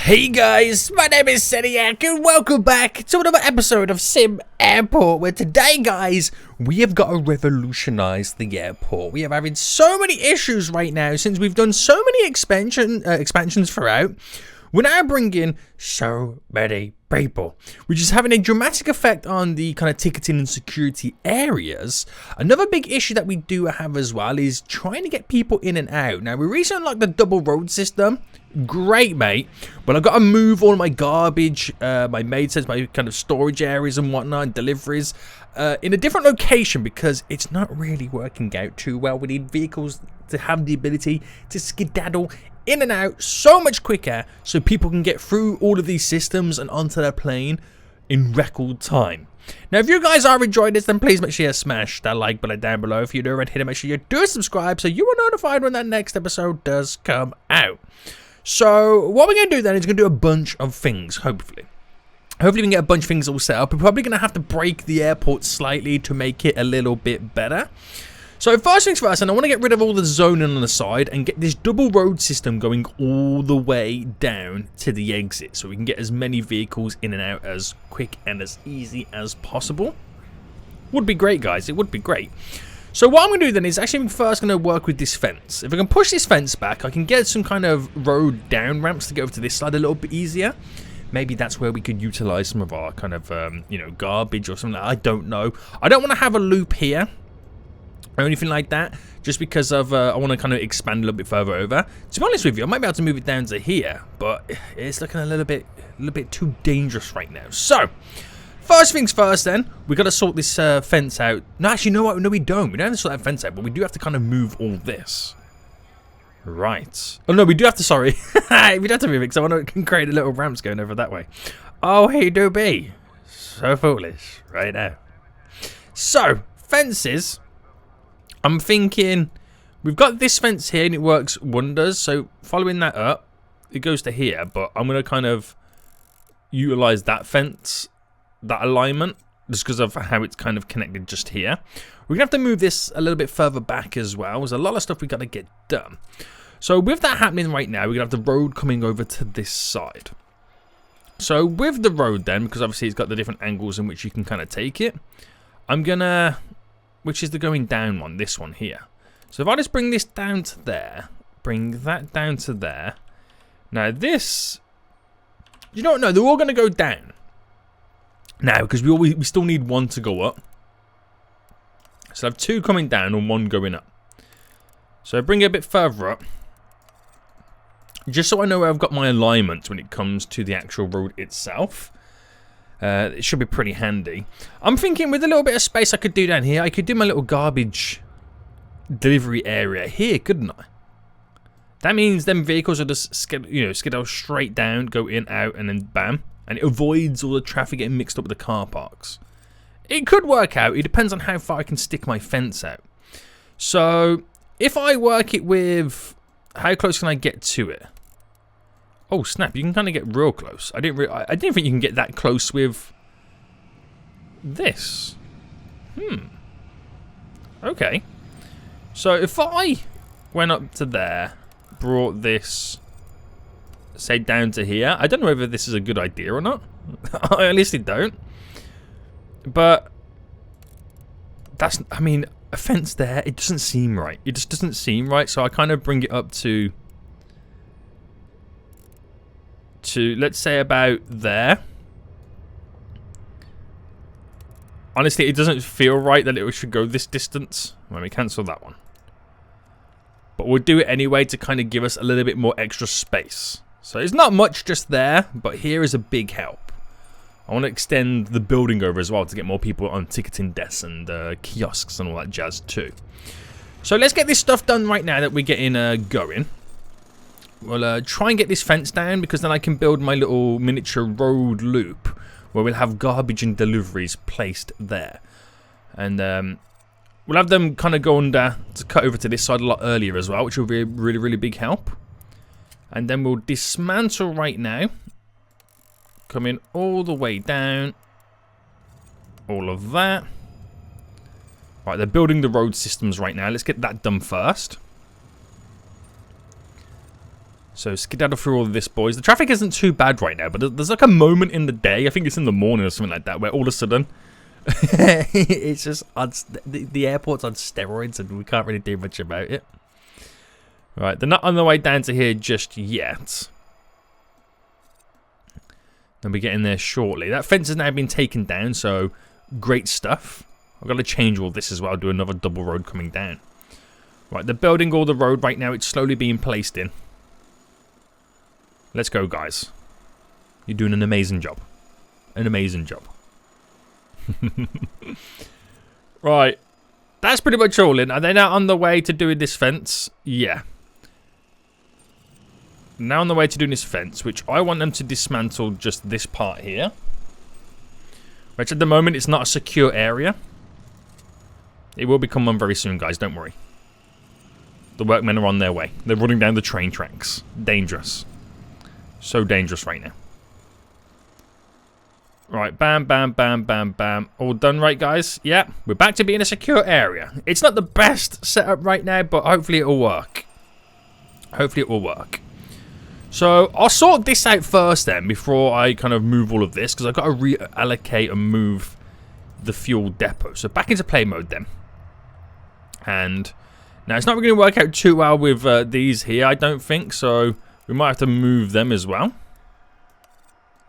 Hey guys, my name is Seniac and welcome back to another episode of SimAirport, where today guys, we have got to revolutionize the airport. We are having so many issues right now since we've done so many expansions throughout. We're now bringing so many people, which is having a dramatic effect on the kind of ticketing and security areas. Another big issue that we do have as well is trying to get people in and out. Now, we recently unlocked the double road system. Great, mate. But I've got to move all my garbage, my maid says, my kind of storage areas and whatnot, and deliveries, in a different location because it's not really working out too well. We need vehicles to have the ability to skedaddle in and out so much quicker so people can get through all of these systems and onto their plane in record time. Now, if you guys are enjoying this, then please make sure you smash that like button down below. If you're new around here, make sure you do subscribe so you are notified when that next episode does come out. So what we're going to do then is going to do a bunch of things, hopefully. Hopefully we can get a bunch of things all set up. We're probably going to have to break the airport slightly to make it a little bit better. So first things first, and I want to get rid of all the zoning on the side and get this double road system going all the way down to the exit so we can get as many vehicles in and out as quick and as easy as possible. Would be great, guys. It would be great. So what I'm going to do then is actually first going to work with this fence. If I can push this fence back, I can get some kind of road down ramps to get over to this side a little bit easier. Maybe that's where we could utilize some of our kind of, garbage or something. I don't know. I don't want to have a loop here or anything like that, just because of I want to kind of expand a little bit further over. To be honest with you, I might be able to move it down to here, but it's looking a little bit too dangerous right now. So first things first, then we got to sort this fence out. No, actually, no, we don't. We don't have to sort that fence out, but we do have to kind of move all this. Right. Oh no, we do have to. Sorry, we do have to move it because I want to create a little ramps going over that way. Oh, he do be so foolish right now. So fences. I'm thinking we've got this fence here and it works wonders. So following that up, it goes to here. But I'm going to kind of utilize that fence, that alignment, just because of how it's kind of connected just here. We're going to have to move this a little bit further back as well. There's a lot of stuff we've got to get done. So with that happening right now, we're going to have the road coming over to this side. So with the road then, because obviously it's got the different angles in which you can kind of take it, I'm going to... which is the going down one, this one here. So if I just bring this down to there, bring that down to there. Now this, you don't know, they're all going to go down. Now, because we still need one to go up. So I have two coming down and one going up. So I bring it a bit further up. Just so I know where I've got my alignment when it comes to the actual road itself. It should be pretty handy. I'm thinking with a little bit of space I could do down here, I could do my little garbage delivery area here, couldn't I? That means them vehicles are just skedaddle straight down, go in, out, and then bam. And it avoids all the traffic getting mixed up with the car parks. It could work out. It depends on how far I can stick my fence out. So if I work it with, how close can I get to it? Oh snap! You can kind of get real close. I didn't think you can get that close with this. Okay. So if I went up to there, brought this, say down to here. I don't know whether this is a good idea or not. I honestly don't. But that's, I mean, a fence there. It doesn't seem right. It just doesn't seem right. So I kind of bring it up to let's say about there. Honestly, it doesn't feel right that it should go this distance. Let me cancel that one. But we'll do it anyway to kind of give us a little bit more extra space. So it's not much just there, but here is a big help. I want to extend the building over as well to get more people on ticketing desks and kiosks and all that jazz too. So let's get this stuff done right now that we're getting going. We'll try and get this fence down because then I can build my little miniature road loop where we'll have garbage and deliveries placed there. And we'll have them kind of go under to cut over to this side a lot earlier as well, which will be a really, really big help. And then we'll dismantle right now. Coming all the way down. All of that. Right, they're building the road systems right now. Let's get that done first. So skedaddle through all of this, boys. The traffic isn't too bad right now, but there's like a moment in the day, I think it's in the morning or something like that, where all of a sudden, it's just, the airport's on steroids and we can't really do much about it. Right, they're not on the way down to here just yet. They'll be getting there shortly. That fence has now been taken down, so great stuff. I've got to change all this as well, do another double road coming down. Right, they're building all the road right now. It's slowly being placed in. Let's go, guys. You're doing an amazing job. An amazing job. Right. That's pretty much all in. Are they now on the way to doing this fence? Yeah. Now on the way to doing this fence, which I want them to dismantle just this part here. Which at the moment, it's not a secure area. It will become one very soon, guys. Don't worry. The workmen are on their way. They're running down the train tracks. Dangerous. So dangerous right now. Right, bam, bam, bam, bam, bam. All done right, guys? Yeah, we're back to being a secure area. It's not the best setup right now, but hopefully it will work. Hopefully it will work. So, I'll sort this out first then, before I kind of move all of this, because I've got to reallocate and move the fuel depot. So, back into play mode then. And, now it's not really going to work out too well with these here, I don't think, so we might have to move them as well.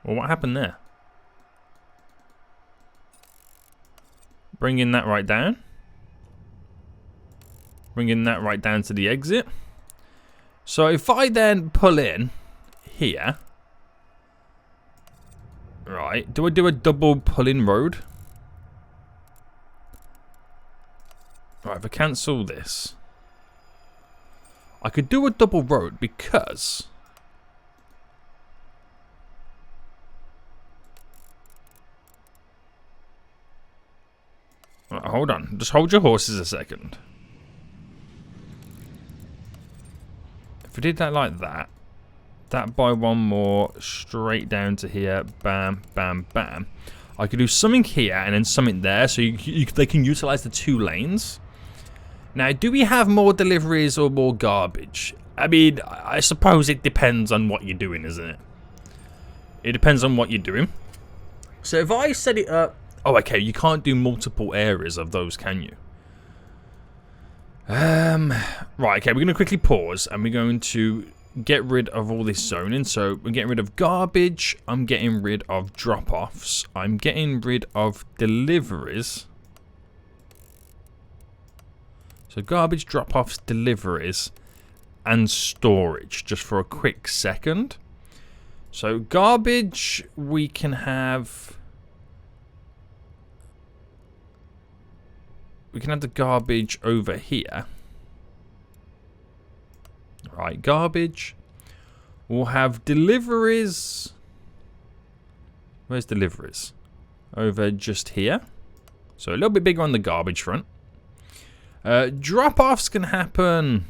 Well, what happened there? Bringing that right down. Bringing that right down to the exit. So if I then pull in here. Right, do I do a double pull-in road? Right, if I cancel this. I could do a double road because right, hold on. Just hold your horses a second. If we did that like that, that by one more straight down to here, bam, bam, bam. I could do something here and then something there, so they can utilize the 2 lanes. Now, do we have more deliveries or more garbage? I mean, I suppose it depends on what you're doing, isn't it? It depends on what you're doing. So if I set it up... Oh, okay, you can't do multiple areas of those, can you? Right, okay, we're going to quickly pause and we're going to get rid of all this zoning. So we're getting rid of garbage. I'm getting rid of drop-offs. I'm getting rid of deliveries. So garbage, drop-offs, deliveries, and storage, just for a quick second. So garbage, we can have... We can have the garbage over here. Right, garbage. We'll have deliveries. Where's deliveries? Over just here. So a little bit bigger on the garbage front. Drop-offs can happen.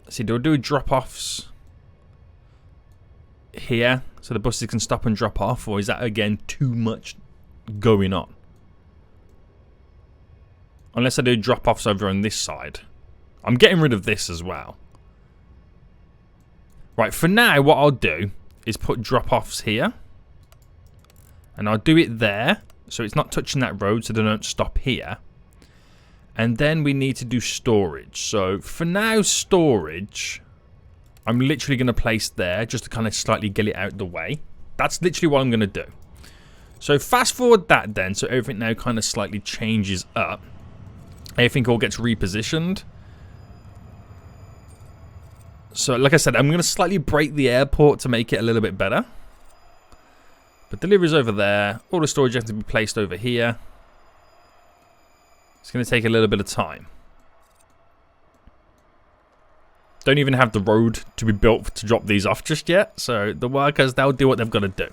Let's see, do I do drop-offs here so the buses can stop and drop off, or is that again too much going on? Unless I do drop-offs over on this side. I'm getting rid of this as well. Right, for now what I'll do is put drop-offs here. And I'll do it there, so it's not touching that road, so they don't stop here. And then we need to do storage. So for now, storage, I'm literally going to place there just to kind of slightly get it out the way. That's literally what I'm going to do. So fast forward that then, so everything now kind of slightly changes up. Everything all gets repositioned. So like I said, I'm going to slightly break the airport to make it a little bit better. But deliveries over there. All the storage has to be placed over here. It's going to take a little bit of time. Don't even have the road to be built to drop these off just yet. So the workers, they'll do what they've got to do.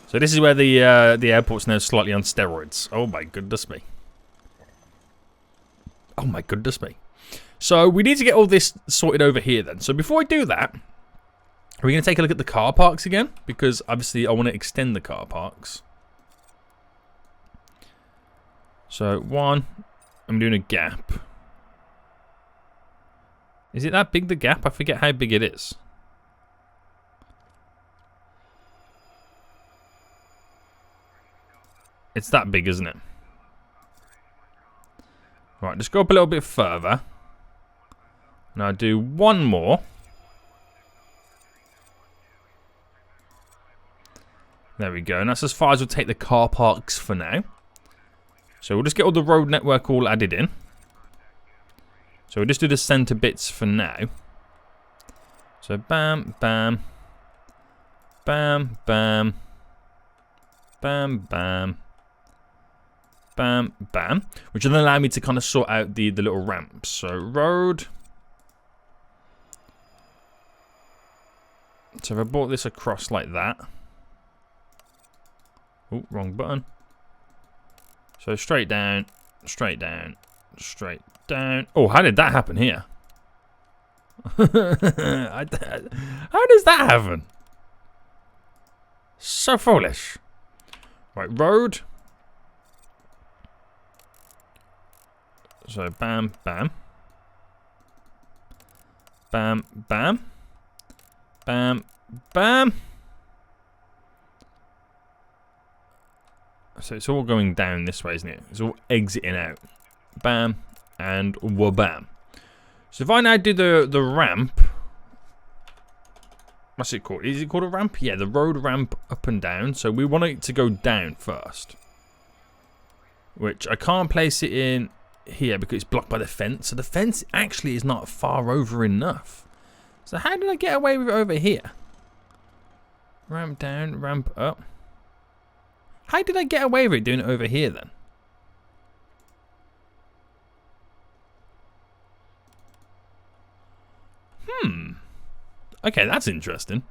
So this is where the airport's now slightly on steroids. Oh my goodness me. Oh my goodness me. So we need to get all this sorted over here then. So before I do that, we're going to take a look at the car parks again, because obviously I want to extend the car parks. So one, I'm doing a gap. Is it that big, the gap? I forget how big it is. It's that big, isn't it? Right, just go up a little bit further. Now do one more. There we go. And that's as far as we'll take the car parks for now. So we'll just get all the road network all added in. So we'll just do the center bits for now. So bam, bam. Bam, bam. Bam, bam. Bam, bam. Which will then allow me to kind of sort out the little ramps. So road. So if I brought this across like that. Oh, wrong button. So straight down, straight down, straight down. Oh, how did that happen here? How does that happen? So foolish. Right, road. So bam, bam. Bam, bam. Bam, bam. So it's all going down this way, isn't it? It's all exiting out. Bam, and wabam. So if I now do the ramp. What's it called? Is it called a ramp? Yeah, the road ramp up and down. So we want it to go down first. Which I can't place it in here because it's blocked by the fence. So the fence actually is not far over enough. So how did I get away with it over here? Ramp down, ramp up. How did I get away with it doing it over here then? Okay, that's interesting.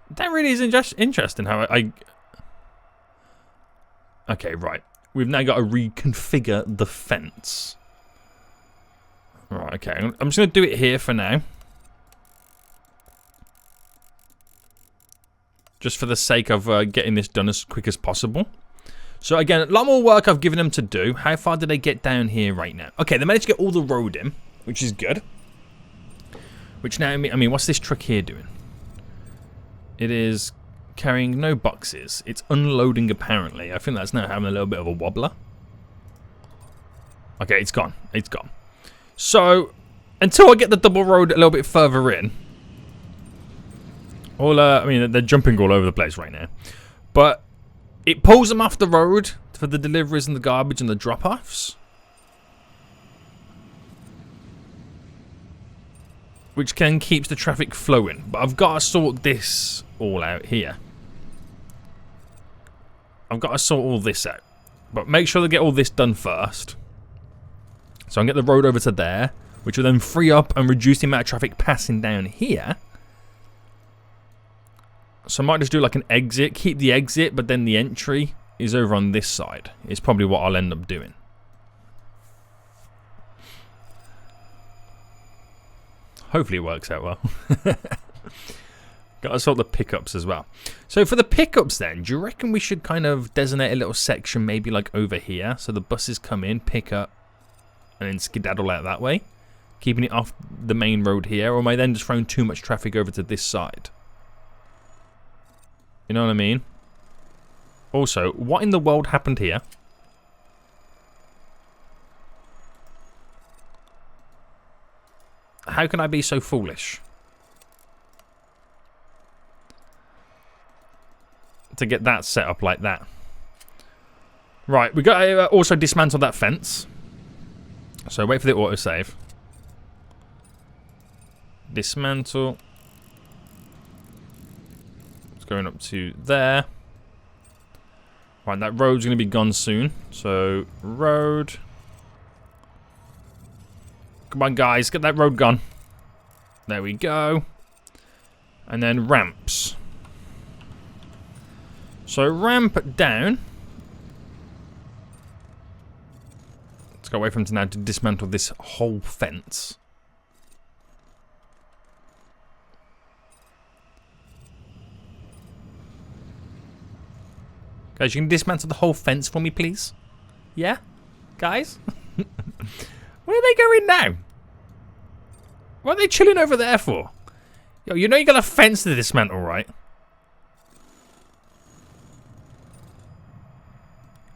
That really is interesting how I... Okay, right. We've now got to reconfigure the fence. Right, okay. I'm just going to do it here for now. Just for the sake of getting this done as quick as possible. So again, a lot more work I've given them to do. How far did they get down here right now? Okay, they managed to get all the road in, which is good. Which now, I mean, what's this truck here doing? It is carrying no boxes. It's unloading apparently. I think that's now having a little bit of a wobbler. Okay, it's gone. It's gone. So, until I get the double road a little bit further in. I mean, they're jumping all over the place right now. But it pulls them off the road for the deliveries and the garbage and the drop-offs. Which then keeps the traffic flowing. But I've got to sort this all out here. I've got to sort all this out. But make sure they get all this done first. So I can get the road over to there. Which will then free up and reduce the amount of traffic passing down here. So I might just do like an exit. Keep the exit, but then the entry is over on this side. It's probably what I'll end up doing. Hopefully it works out well. Got to sort the pickups as well. So for the pickups then, do you reckon we should kind of designate a little section maybe like over here? So the buses come in, pick up, and then skedaddle out that way? Keeping it off the main road here? Or am I then just throwing too much traffic over to this side? You know what I mean? Also, what in the world happened here? How can I be so foolish? To get that set up like that. Right, we got to also dismantle that fence. So wait for the autosave. Dismantle. It's going up to there. Right, that road's going to be gone soon. So, road. Come on, guys, get that road gone. There we go. And then ramps. So, ramp down. Let's go away from to now to dismantle this whole fence. Guys, you can dismantle the whole fence for me, please? Yeah? Guys? Where are they going now? What are they chilling over there for? Yo, you know you got a fence to dismantle, right?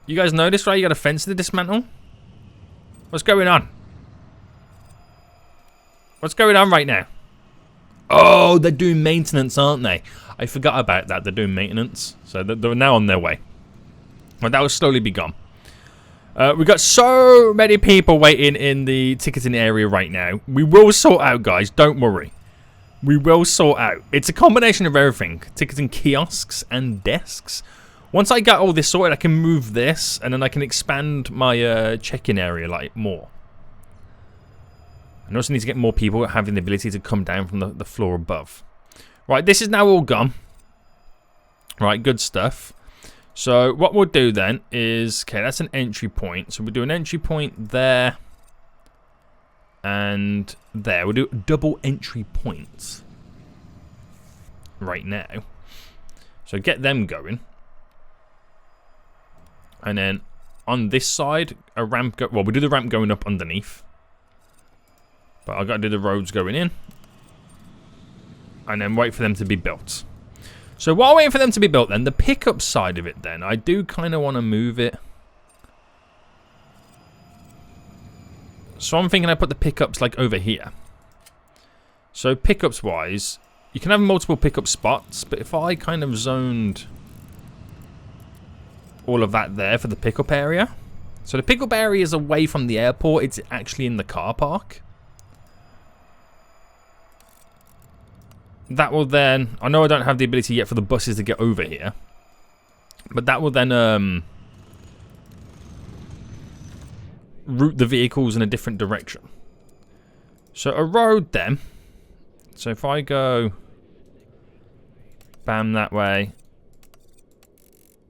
You guys notice, right? You got a fence to dismantle? What's going on? What's going on right now? Oh, they're doing maintenance, aren't they? I forgot about that. They're doing maintenance. So they're now on their way. Well, that will slowly be gone. We've got so many people waiting in the ticketing area right now. We will sort out, guys. Don't worry. We will sort out. It's a combination of everything. Ticketing kiosks and desks. Once I get all this sorted, I can move this. And then I can expand my check-in area like more. I also need to get more people having the ability to come down from the floor above. Right, this is now all gone. Right, good stuff. So what we'll do then is, okay, that's an entry point. So we'll do an entry point there and there. We'll do double entry points right now. So get them going. And then on this side, a ramp, well, we'll do the ramp going up underneath. But I've got to do the roads going in. And then wait for them to be built. So while waiting for them to be built then, the pickup side of it then, I do kind of want to move it. So I'm thinking I put the pickups like over here. So pickups wise, you can have multiple pickup spots, but if I kind of zoned all of that there for the pickup area. So the pickup area is away from the airport, it's actually in the car park. That will then, I know I don't have the ability yet for the buses to get over here, but that will then route the vehicles in a different direction. So a road then, so if I go bam that way,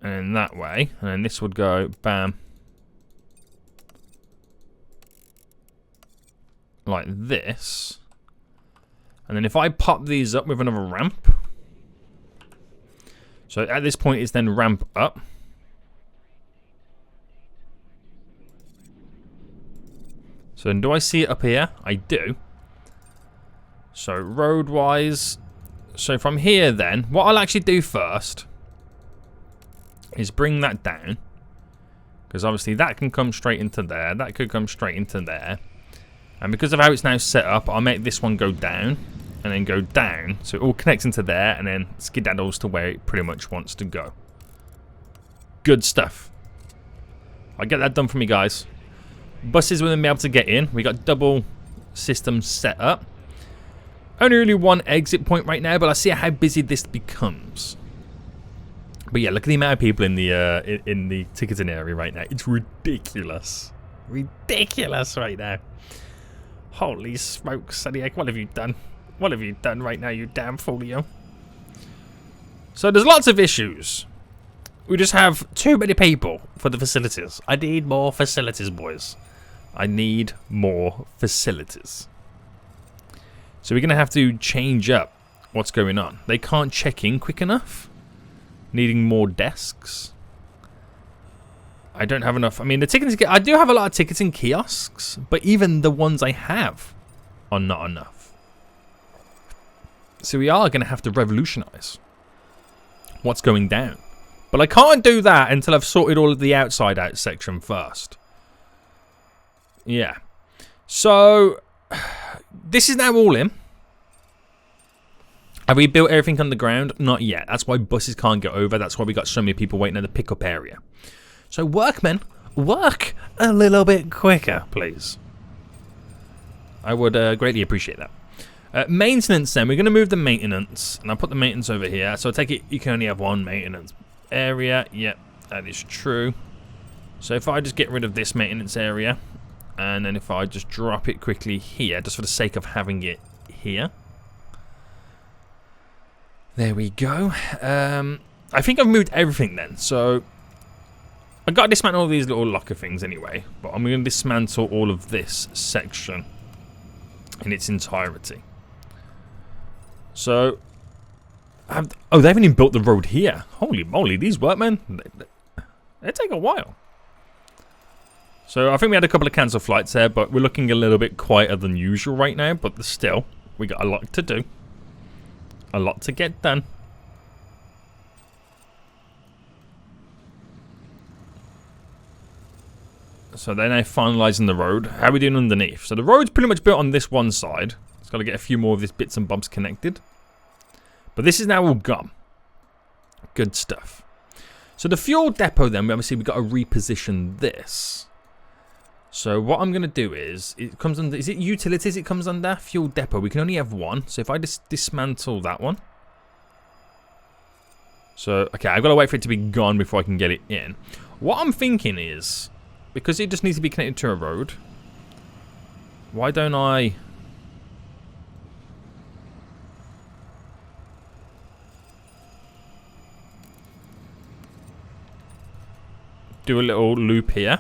and then that way, and then this would go bam like this. And then if I pop these up with another ramp. So at this point it's then ramp up. So then do I see it up here? I do. So road wise. So from here then, what I'll actually do first is bring that down. Because obviously that can come straight into there. That could come straight into there. And because of how it's now set up, I'll make this one go down. And then go down, so it all connects into there, and then skedaddles to where it pretty much wants to go. Good stuff. I'll get that done for me, guys. Buses will then be able to get in. We got double systems set up. Only really one exit point right now, but I see how busy this becomes. But yeah, look at the amount of people in the ticketing area right now. It's ridiculous. Ridiculous right now. Holy smokes, Seniac, what have you done? What have you done right now, you damn folio? So there's lots of issues. We just have too many people for the facilities. I need more facilities, boys. I need more facilities. So we're going to have to change up what's going on. They can't check in quick enough. Needing more desks. I don't have enough. I mean, the ticketing. I do have a lot of ticketing kiosks, but even the ones I have are not enough. So we are going to have to revolutionize what's going down. But I can't do that until I've sorted all of the outside out section first. Yeah. So this is now all in. Have we built everything on the ground? Not yet. That's why buses can't get over. That's why we got so many people waiting at the pickup area. So workmen, work a little bit quicker, please. I would greatly appreciate that. Maintenance then, we're going to move the maintenance, and I'll put the maintenance over here. So I take it you can only have one maintenance area. Yep, that is true. So if I just get rid of this maintenance area, and then if I just drop it quickly here, just for the sake of having it here. There we go. I think I've moved everything then. So I've got to dismantle all these little locker things anyway, but I'm going to dismantle all of this section in its entirety. So, oh, they haven't even built the road here. Holy moly, these workmen, they take a while. So I think we had a couple of cancelled flights there, but we're looking a little bit quieter than usual right now. But still, we got a lot to do. A lot to get done. So they're now finalising the road. How are we doing underneath? So the road's pretty much built on this one side. It's got to get a few more of these bits and bobs connected. But this is now all gone. Good stuff. So the fuel depot then, obviously we've got to reposition this. So what I'm going to do is, it comes under, is it utilities it comes under? Fuel depot. We can only have one. So if I just dismantle that one. So, okay, I've got to wait for it to be gone before I can get it in. What I'm thinking is, because it just needs to be connected to a road, why don't I do a little loop here?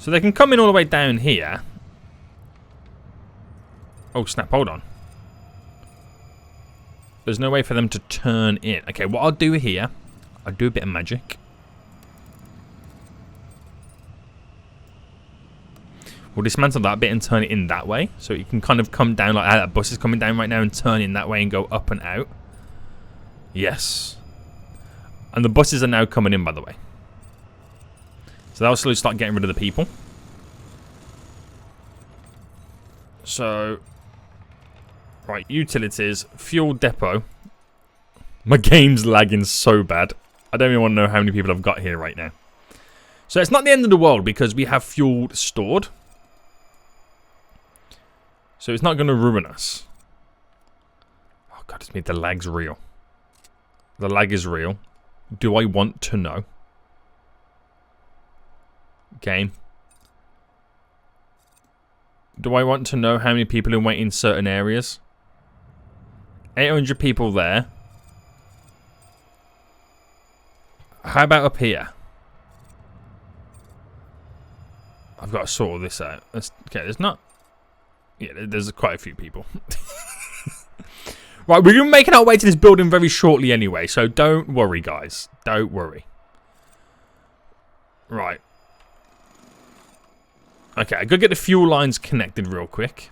So they can come in all the way down here. Oh snap, hold on. There's no way for them to turn in. Okay, what I'll do here, I'll do a bit of magic. We'll dismantle that bit and turn it in that way. So you can kind of come down like that bus is coming down right now and turn in that way and go up and out. Yes. And the buses are now coming in, by the way. So that'll slowly start getting rid of the people. So, right, utilities, fuel depot. My game's lagging so bad. I don't even want to know how many people I've got here right now. So it's not the end of the world because we have fuel stored. So it's not going to ruin us. Oh god, it's made the lag's real. The lag is real. Do I want to know? Game. Do I want to know how many people are waiting in certain areas? 800 people there. How about up here? I've got to sort all this out. Okay, there's not... Yeah, there's quite a few people. Right, we're going to be making our way to this building very shortly anyway, so don't worry, guys. Don't worry. Right. Okay, I gotta get the fuel lines connected real quick.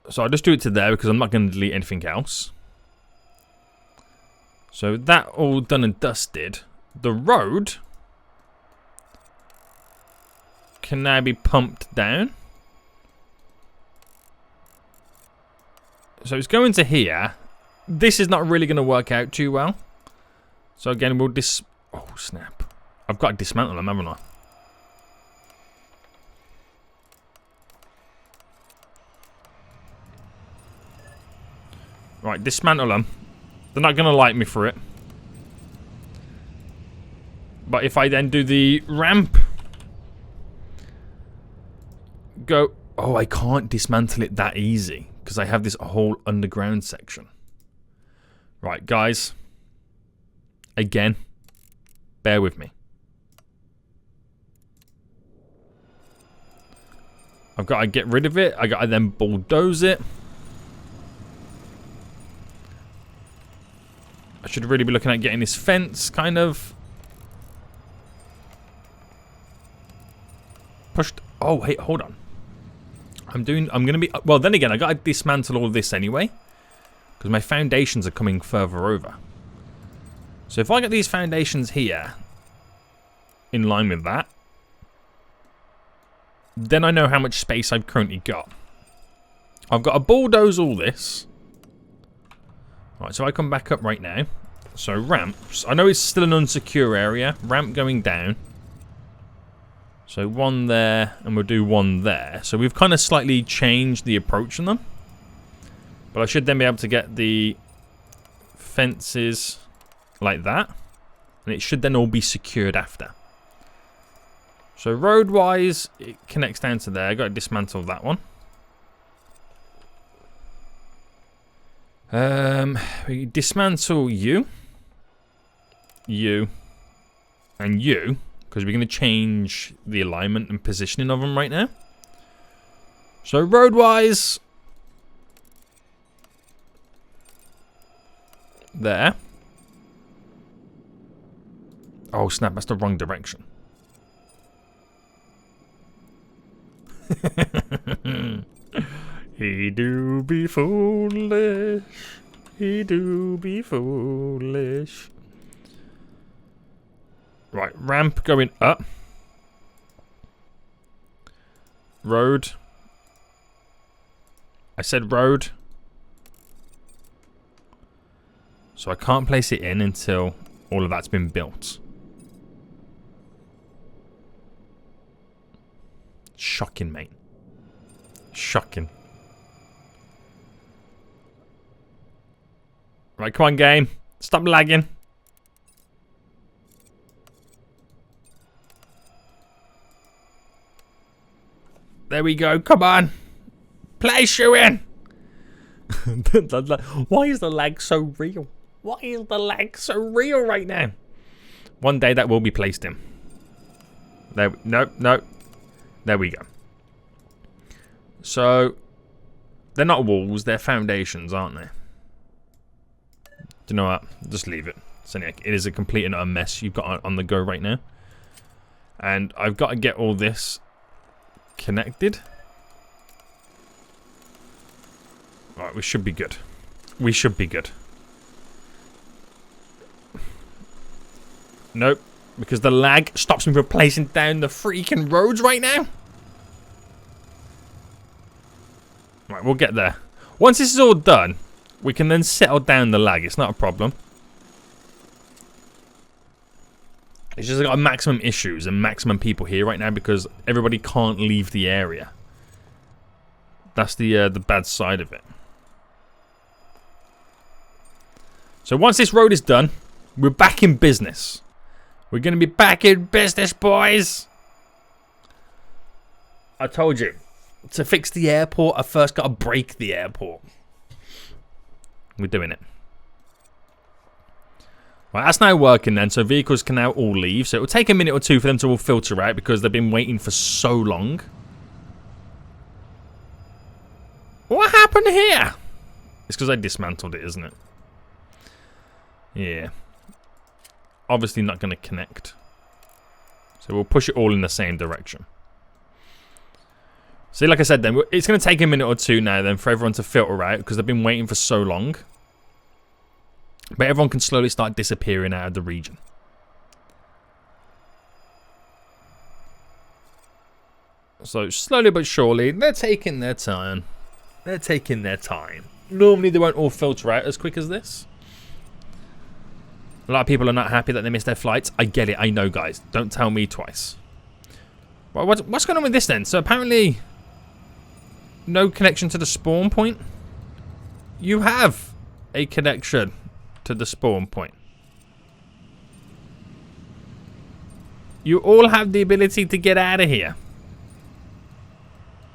So I'll just do it to there because I'm not going to delete anything else. So that all done and dusted. The road can now be pumped down. So it's going to here. This is not really going to work out too well. So again, we'll oh snap. I've got to dismantle them, haven't I? Right, dismantle them. They're not going to like me for it. But if I then do the ramp... Go... Oh, I can't dismantle it that easy. Because I have this whole underground section. Right, guys. Again. Bear with me. I've got to get rid of it. I got to then bulldoze it. I should really be looking at getting this fence kind of pushed. Oh, hey, hold on. I'm going to be... Well, then again, I got to dismantle all of this anyway. Because my foundations are coming further over. So if I get these foundations here, in line with that, then I know how much space I've currently got. I've got to bulldoze all this. Right, so I come back up right now. So ramps. I know it's still an unsecure area. Ramp going down. So one there, and we'll do one there. So we've kind of slightly changed the approach on them. But I should then be able to get the fences like that. And it should then all be secured after. So road-wise, it connects down to there. I've got to dismantle that one. We dismantle you, and you, because we're going to change the alignment and positioning of them right now. So road-wise, there. Oh, snap. That's the wrong direction. He do be foolish. He do be foolish. Right, ramp going up. Road. I said road. So I can't place it in until all of that's been built. Shocking, mate. Shocking. Right, come on, game. Stop lagging. There we go. Come on. Place you in. Why is the lag so real? Why is the lag so real right now? One day that will be placed in. There. No. There we go. So, they're not walls, they're foundations, aren't they? Do you know what? Just leave it. Seniac, it is a complete and utter mess you've got on the go right now. And I've got to get all this connected. Alright, we should be good. We should be good. Nope. Because the lag stops me from placing down the freaking roads right now. Right, we'll get there. Once this is all done, we can then settle down the lag. It's not a problem. It's just got maximum issues and maximum people here right now because everybody can't leave the area. That's the bad side of it. So once this road is done, we're back in business. We're going to be back in business, boys. I told you. To fix the airport, I first got to break the airport. We're doing it. Right, that's now working then, so vehicles can now all leave. So it will take a minute or two for them to all filter out because they've been waiting for so long. What happened here? It's because I dismantled it, isn't it? Yeah. Obviously not going to connect. So we'll push it all in the same direction. See, like I said then, it's going to take a minute or two now then for everyone to filter out because they've been waiting for so long. But everyone can slowly start disappearing out of the region. So slowly but surely, they're taking their time. They're taking their time. Normally they won't all filter out as quick as this. A lot of people are not happy that they missed their flights. I get it, I know, guys. Don't tell me twice. Well, what's going on with this then? So apparently, no connection to the spawn point. You have a connection to the spawn point. You all have the ability to get out of here.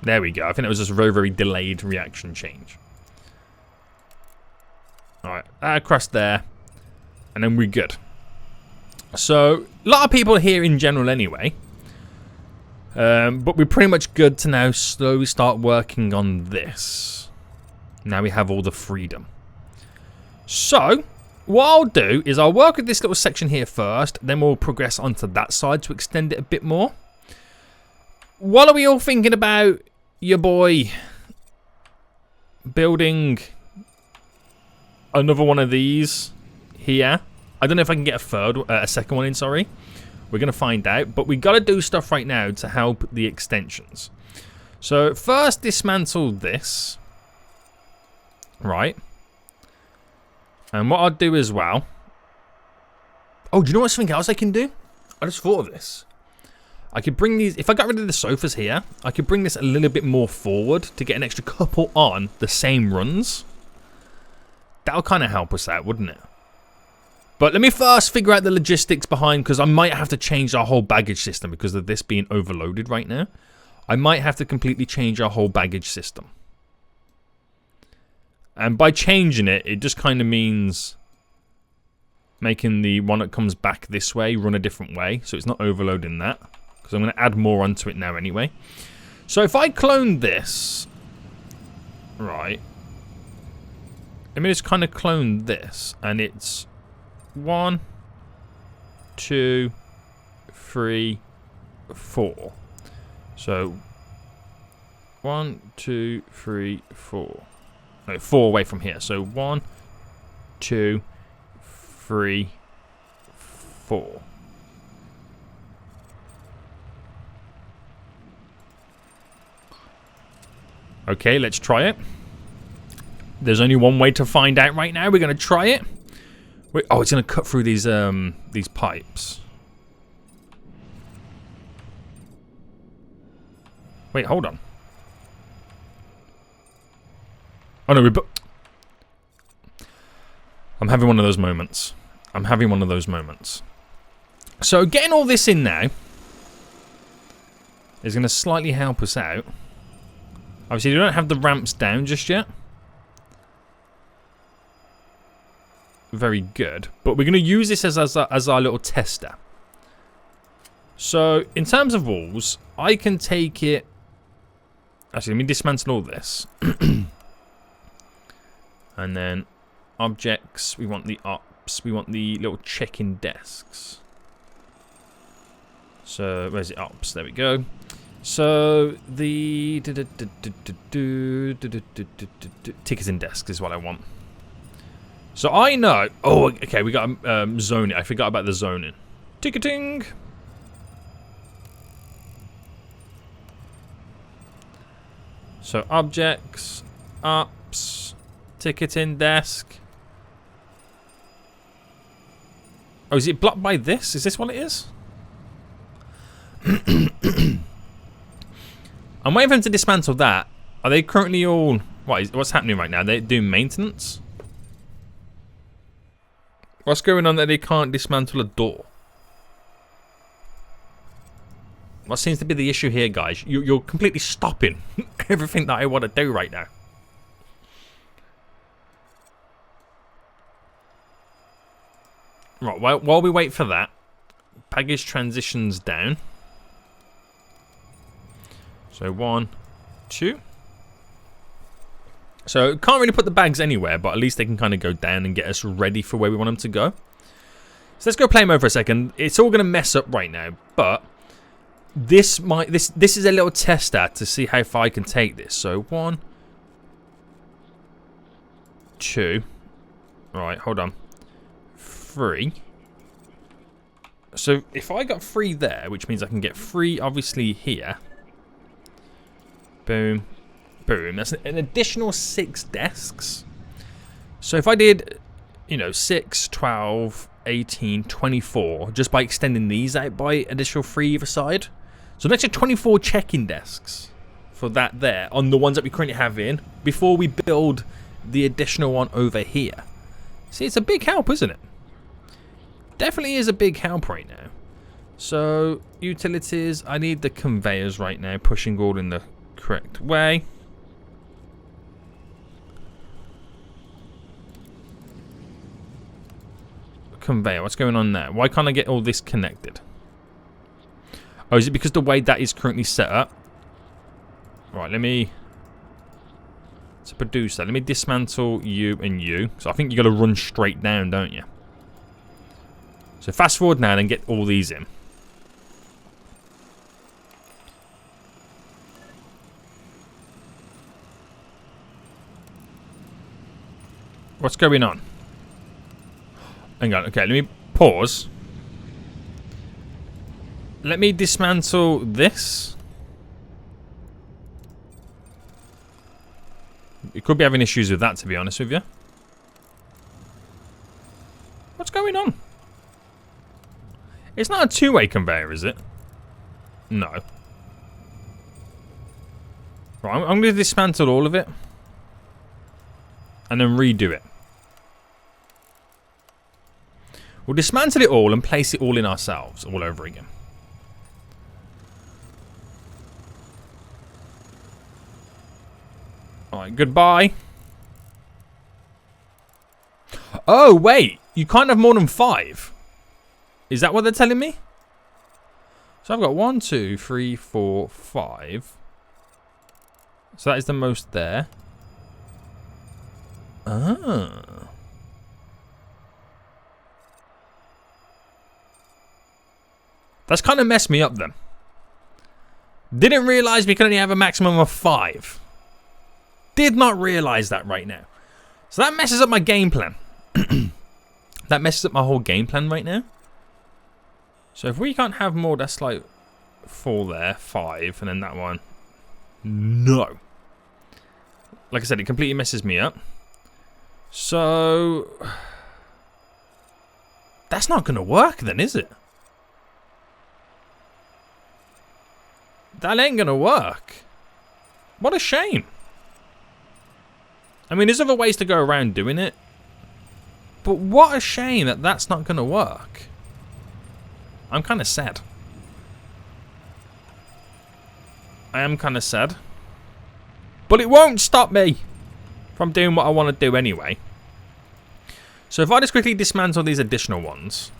There we go. I think it was just a very, very delayed reaction change. Alright, across there. And then we're good. So, a lot of people here in general anyway. But we're pretty much good to now slowly start working on this. Now we have all the freedom. So, what I'll do is I'll work with this little section here first. Then we'll progress onto that side to extend it a bit more. What are we all thinking about your boy building another one of these here? I don't know if I can get a second one in, sorry. We're going to find out. But we got to do stuff right now to help the extensions. So first dismantle this. Right. And what I'll do as well. Oh, do you know what's something else I can do? I just thought of this. I could bring these, if I got rid of the sofas here, I could bring this a little bit more forward to get an extra couple on the same runs. That'll kind of help us out, wouldn't it? But let me first figure out the logistics behind, because I might have to change our whole baggage system because of this being overloaded right now. I might have to completely change our whole baggage system. And by changing it, it just kind of means making the one that comes back this way run a different way. So it's not overloading that. Because I'm going to add more onto it now anyway. So if I clone this. Right. Let me just kind of clone this. And it's 1, 2, 3, 4. So 1, 2, 3, 4. No, 4 away from here. So 1, 2, 3, 4. Okay, let's try it. There's only one way to find out right now. We're going to try it. Wait, oh, it's going to cut through these pipes. Wait, hold on. Oh no, I'm having one of those moments. So getting all this in now is going to slightly help us out. Obviously, you don't have the ramps down just yet. Very good. But we're going to use this as our little tester. So, in terms of walls, I can take it... Actually, let me dismantle all this. And then objects, we want the ops, we want the little check-in desks. So, where's the ops? There we go. So, the ticketing desks is what I want. So, I know... Oh, okay, we got zoning. I forgot about the zoning. Ticketing! So, objects, ops, ticketing desk. Oh, is it blocked by this? Is this what it is? I'm waiting for them to dismantle that. Are they currently all... What's happening right now? They're doing maintenance? What's going on that they can't dismantle a door? What seems to be the issue here, guys? You're completely stopping everything that I want to do right now. Right, while we wait for that, baggage transitions down. So 1, 2. So can't really put the bags anywhere, but at least they can kind of go down and get us ready for where we want them to go. So let's go play mode for a second. It's all going to mess up right now, but this is a little tester to see how far I can take this. So 1, 2. All right, hold on. 3. So if I got 3 there, which means I can get 3 obviously here. Boom. Boom. That's an additional 6 desks. So if I did, 6, 12, 18, 24, just by extending these out by additional 3 either side. So an extra 24 check-in desks for that there on the ones that we currently have in before we build the additional one over here. See, it's a big help, isn't it? Definitely is a big help right now. So, utilities, I need the conveyors right now, pushing all in the correct way. Conveyor, what's going on there? Why can't I get all this connected? Oh, is it because the way that is currently set up? Right, it's a producer. Let me dismantle you and you. So I think you got to run straight down, don't you? So fast forward now and get all these in. What's going on? Hang on, okay, let me pause. Let me dismantle this. You could be having issues with that, to be honest with you. What's going on? It's not a two-way conveyor, is it? No. Right, I'm going to dismantle all of it. And then redo it. We'll dismantle it all and place it all in ourselves all over again. Alright, goodbye. Oh, wait. You can't have more than 5. Is that what they're telling me? So I've got 1, 2, 3, 4, 5. So that is the most there. Ah. 1, That's kind of messed me up then. Didn't realise we could only have a maximum of 5. Did not realise that right now. So that messes up my game plan. That messes up my whole game plan right now. So if we can't have more, that's like 4 there, 5, and then that one. No. Like I said, it completely messes me up. So that's not going to work then, is it? That ain't going to work. What a shame. I mean, there's other ways to go around doing it. But what a shame that that's not going to work. I'm kind of sad. I am kind of sad. But it won't stop me from doing what I want to do anyway. So if I just quickly dismantle these additional ones.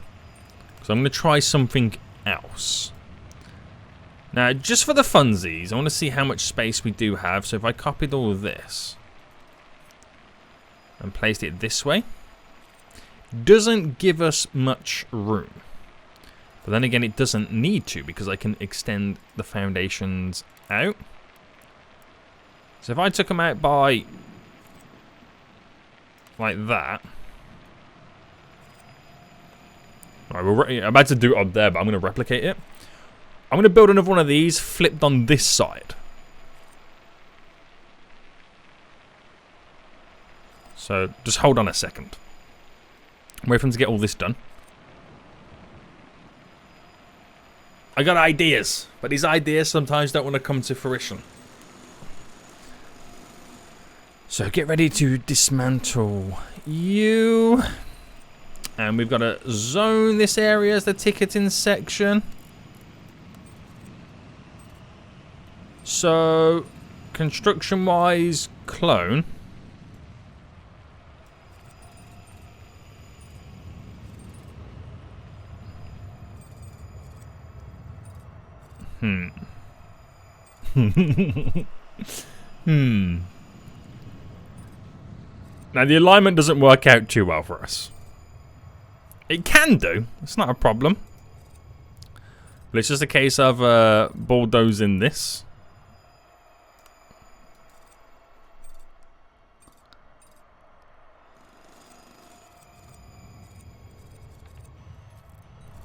Because I'm going to try something else. Now, just for the funsies, I want to see how much space we do have. So if I copied all of this and placed it this way, doesn't give us much room. But then again, it doesn't need to because I can extend the foundations out. So if I took them out by like that. Alright, I'm about to do it up there, but I'm going to replicate it. I'm going to build another one of these flipped on this side. So just hold on a second. Wait for them to get all this done. I got ideas, but these ideas sometimes don't want to come to fruition. So get ready to dismantle you. And we've got to zone this area as the ticketing section. So, construction-wise, clone. Now, the alignment doesn't work out too well for us. It can do. It's not a problem. But it's just a case of bulldozing this.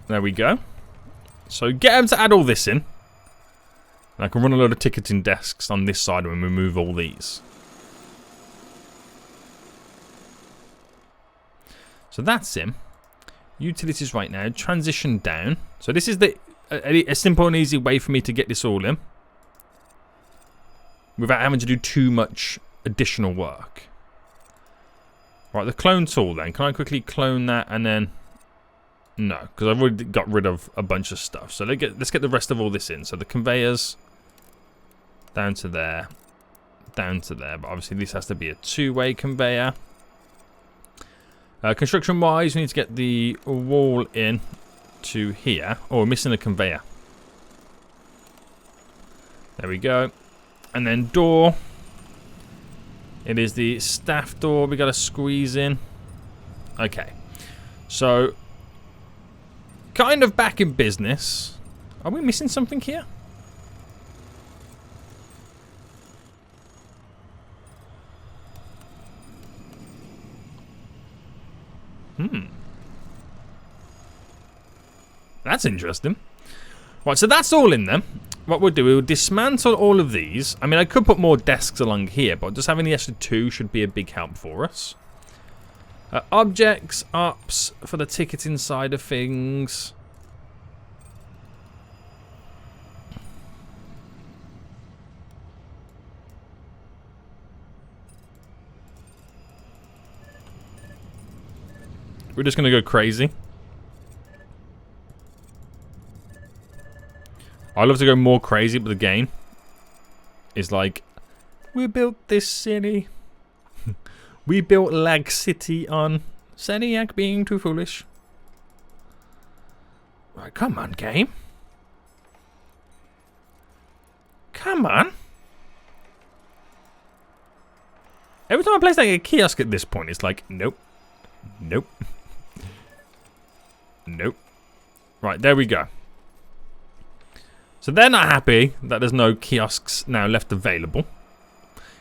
There we go. So get them to add all this in. And I can run a load of ticketing desks on this side when we move all these. So that's him. Utilities right now. Transition down. So this is a simple and easy way for me to get this all in. Without having to do too much additional work. Right, the clone tool then. Can I quickly clone that and then... No, because I've already got rid of a bunch of stuff. So let's get the rest of all this in. So the conveyors down to there, down to there. But obviously this has to be a two-way conveyor. Construction-wise, we need to get the wall in to here. Oh, we're missing a conveyor. There we go. And then door. It is the staff door we got to squeeze in. Okay. So... kind of back in business. Are we missing something here? That's interesting. Right, so that's all in there. What we'll do, we'll dismantle all of these. I mean, I could put more desks along here, but just having the extra 2 should be a big help for us. Objects, ups for the ticketing side of things. We're just going to go crazy. I love to go more crazy, but the game is like, we built this city. We built Lag City on Seniac being too foolish. Right, come on, game. Come on. Every time I place like a kiosk at this point, it's like, nope. Nope. Nope. Right, there we go. So they're not happy that there's no kiosks now left available.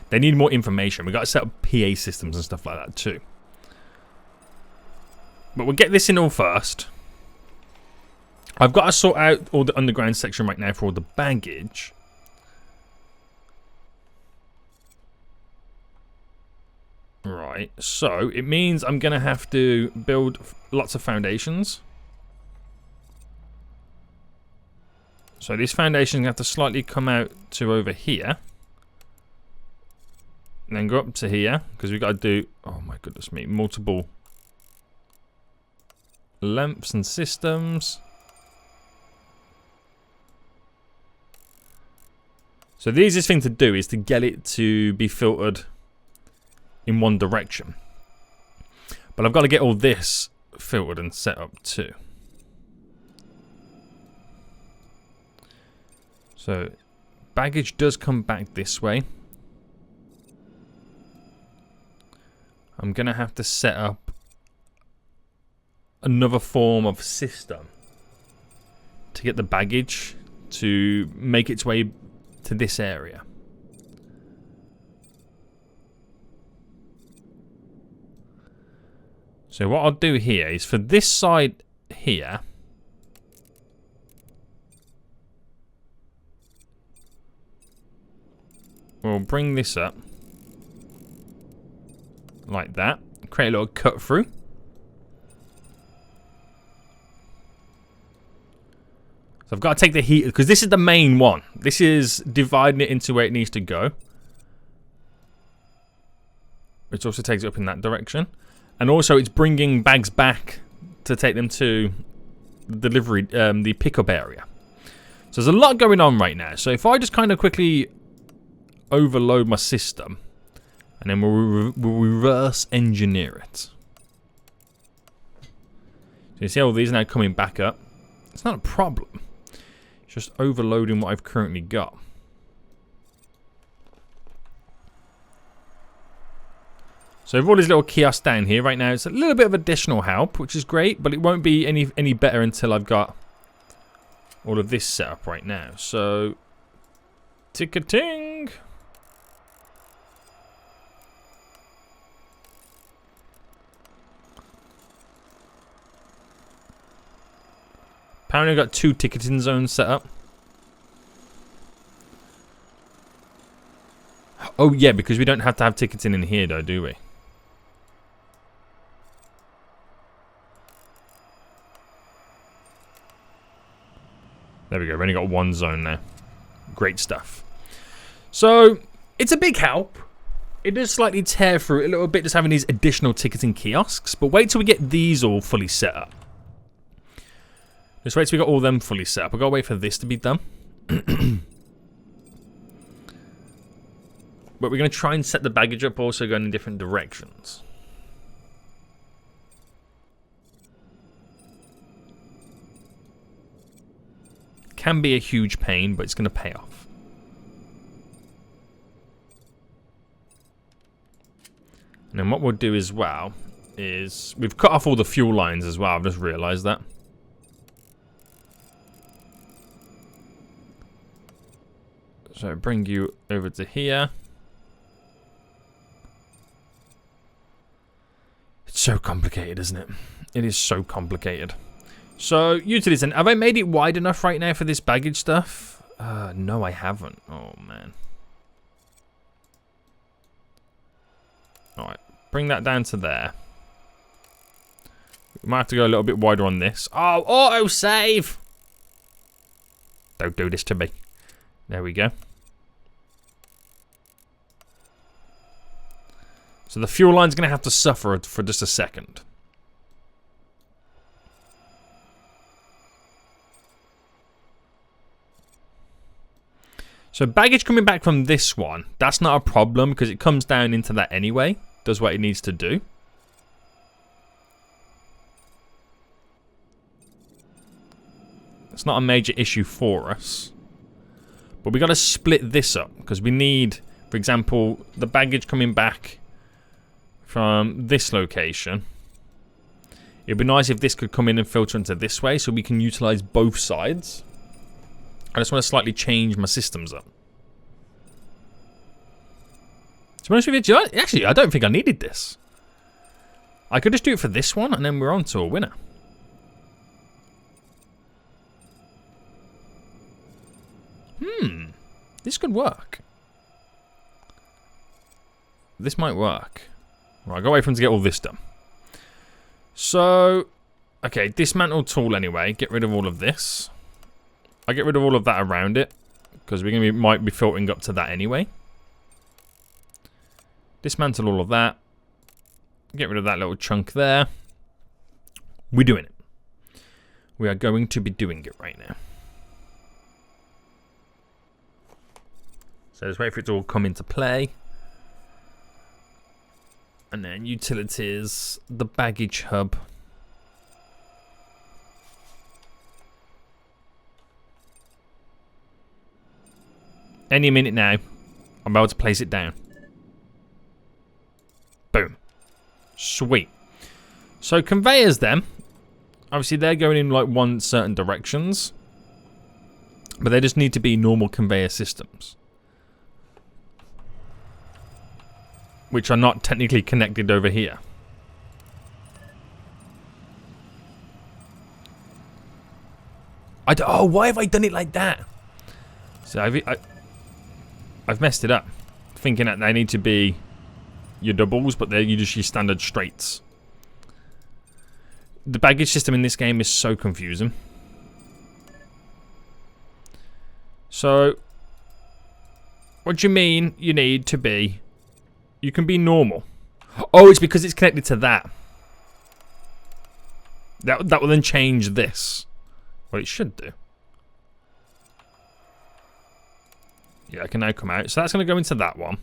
They need more information. We've got to set up PA systems and stuff like that too. But we'll get this in all first. I've got to sort out all the underground section right now for all the baggage. Right, so it means I'm going to have to build lots of foundations. So these foundations are going to have to slightly come out to over here. And then go up to here, because we've got to do, oh my goodness me, multiple lengths and systems. So the easiest thing to do is to get it to be filtered in one direction. But I've got to get all this filtered and set up too. So baggage does come back this way. I'm going to have to set up another form of system to get the baggage to make its way to this area. So what I'll do here is for this side here, we'll bring this up like that, create a little cut through. So I've got to take the heater, because this is the main one. This is dividing it into where it needs to go. Which also takes it up in that direction. And also it's bringing bags back to take them to the delivery, the pickup area. So there's a lot going on right now. So if I just kind of quickly overload my system, and then we'll reverse engineer it. So you see all these are now coming back up. It's not a problem. It's just overloading what I've currently got. So with all these little kiosks down here right now, it's a little bit of additional help, which is great, but it won't be any better until I've got all of this set up right now. So, ticketing. Apparently I've got 2 ticketing zones set up. Oh yeah, because we don't have to have ticketing in here though, do we? There we go, we've only got 1 zone now. Great stuff. So, it's a big help. It does slightly tear through it a little bit just having these additional ticketing kiosks, but wait till we get these all fully set up. Just wait till we got all them fully set up. I've got to wait for this to be done. But we're going to try and set the baggage up also going in different directions. Can be a huge pain, but it's going to pay off. And then what we'll do as well is we've cut off all the fuel lines as well. I've just realised that. So bring you over to here. It's so complicated, isn't it? It is so complicated. So, utilities, and have I made it wide enough right now for this baggage stuff? No, I haven't. Oh, man. Alright, bring that down to there. We might have to go a little bit wider on this. Oh, auto-save! Don't do this to me. There we go. So the fuel line's going to have to suffer for just a second. So baggage coming back from this one, that's not a problem because it comes down into that anyway. Does what it needs to do. It's not a major issue for us. But we got to split this up because we need, for example, the baggage coming back from this location. It'd be nice if this could come in and filter into this way so we can utilize both sides. I just want to slightly change my systems up. To be honest with you, actually, I don't think I needed this. I could just do it for this one, and then we're on to a winner. This could work. This might work. Right, I'll go away from him to get all this done. So, okay, dismantle tool anyway. Get rid of all of this. I get rid of all of that around it, because we're might be filtering up to that anyway. Dismantle all of that. Get rid of that little chunk there. We're doing it. We are going to be doing it right now. So let's wait for it to all come into play. And then utilities, the baggage hub. Any minute now, I'm about to place it down. Boom. Sweet. So conveyors then, obviously they're going in like one certain directions, but they just need to be normal conveyor systems, which are not technically connected over here. Oh, why have I done it like that? So I've messed it up, thinking that they need to be your doubles, but they're just your standard straights. The baggage system in this game is so confusing. So, what do you mean you need to be? You can be normal. Oh, it's because it's connected to that. That will then change this. Well, it should do. Yeah, I can now come out. So that's going to go into that one.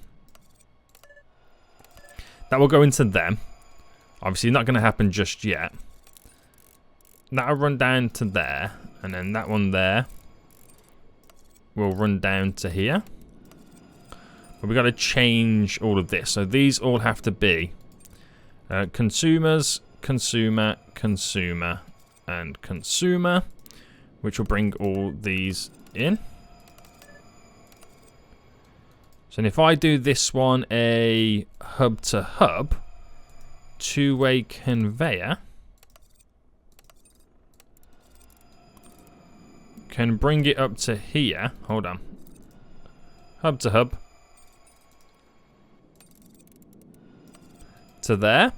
That will go into them. Obviously, not going to happen just yet. That'll run down to there. And then that one there will run down to here. But we've got to change all of this. So these all have to be consumers, consumer, consumer, and consumer. Which will bring all these in. So if I do this one a hub to hub, two-way conveyor can bring it up to here. Hold on. Hub to hub. To there.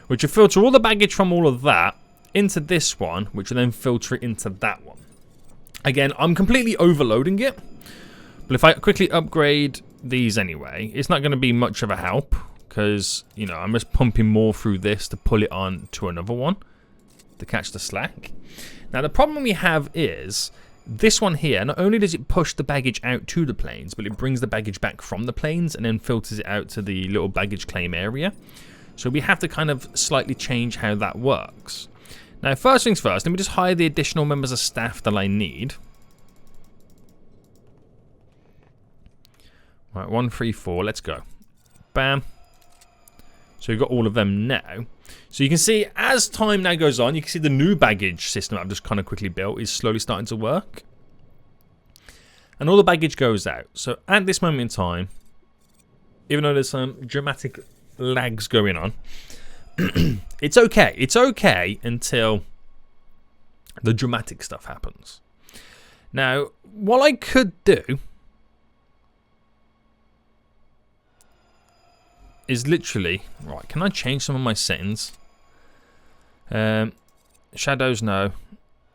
Which will filter all the baggage from all of that into this one, which will then filter it into that one. Again, I'm completely overloading it. But if I quickly upgrade these anyway, it's not going to be much of a help. Because, you know, I'm just pumping more through this to pull it on to another one. To catch the slack. Now, the problem we have is this one here, not only does it push the baggage out to the planes, but it brings the baggage back from the planes and then filters it out to the little baggage claim area. So we have to kind of slightly change how that works. Now, first things first, let me just hire the additional members of staff that I need. Right, 1, 3, 4, let's go. Bam. So we've got all of them now. So you can see, as time now goes on, you can see the new baggage system I've just kind of quickly built is slowly starting to work. And all the baggage goes out. So at this moment in time, even though there's some dramatic lags going on, it's okay. It's okay until the dramatic stuff happens. Now, what I could do is literally... Right, can I change some of my settings? Shadows, no.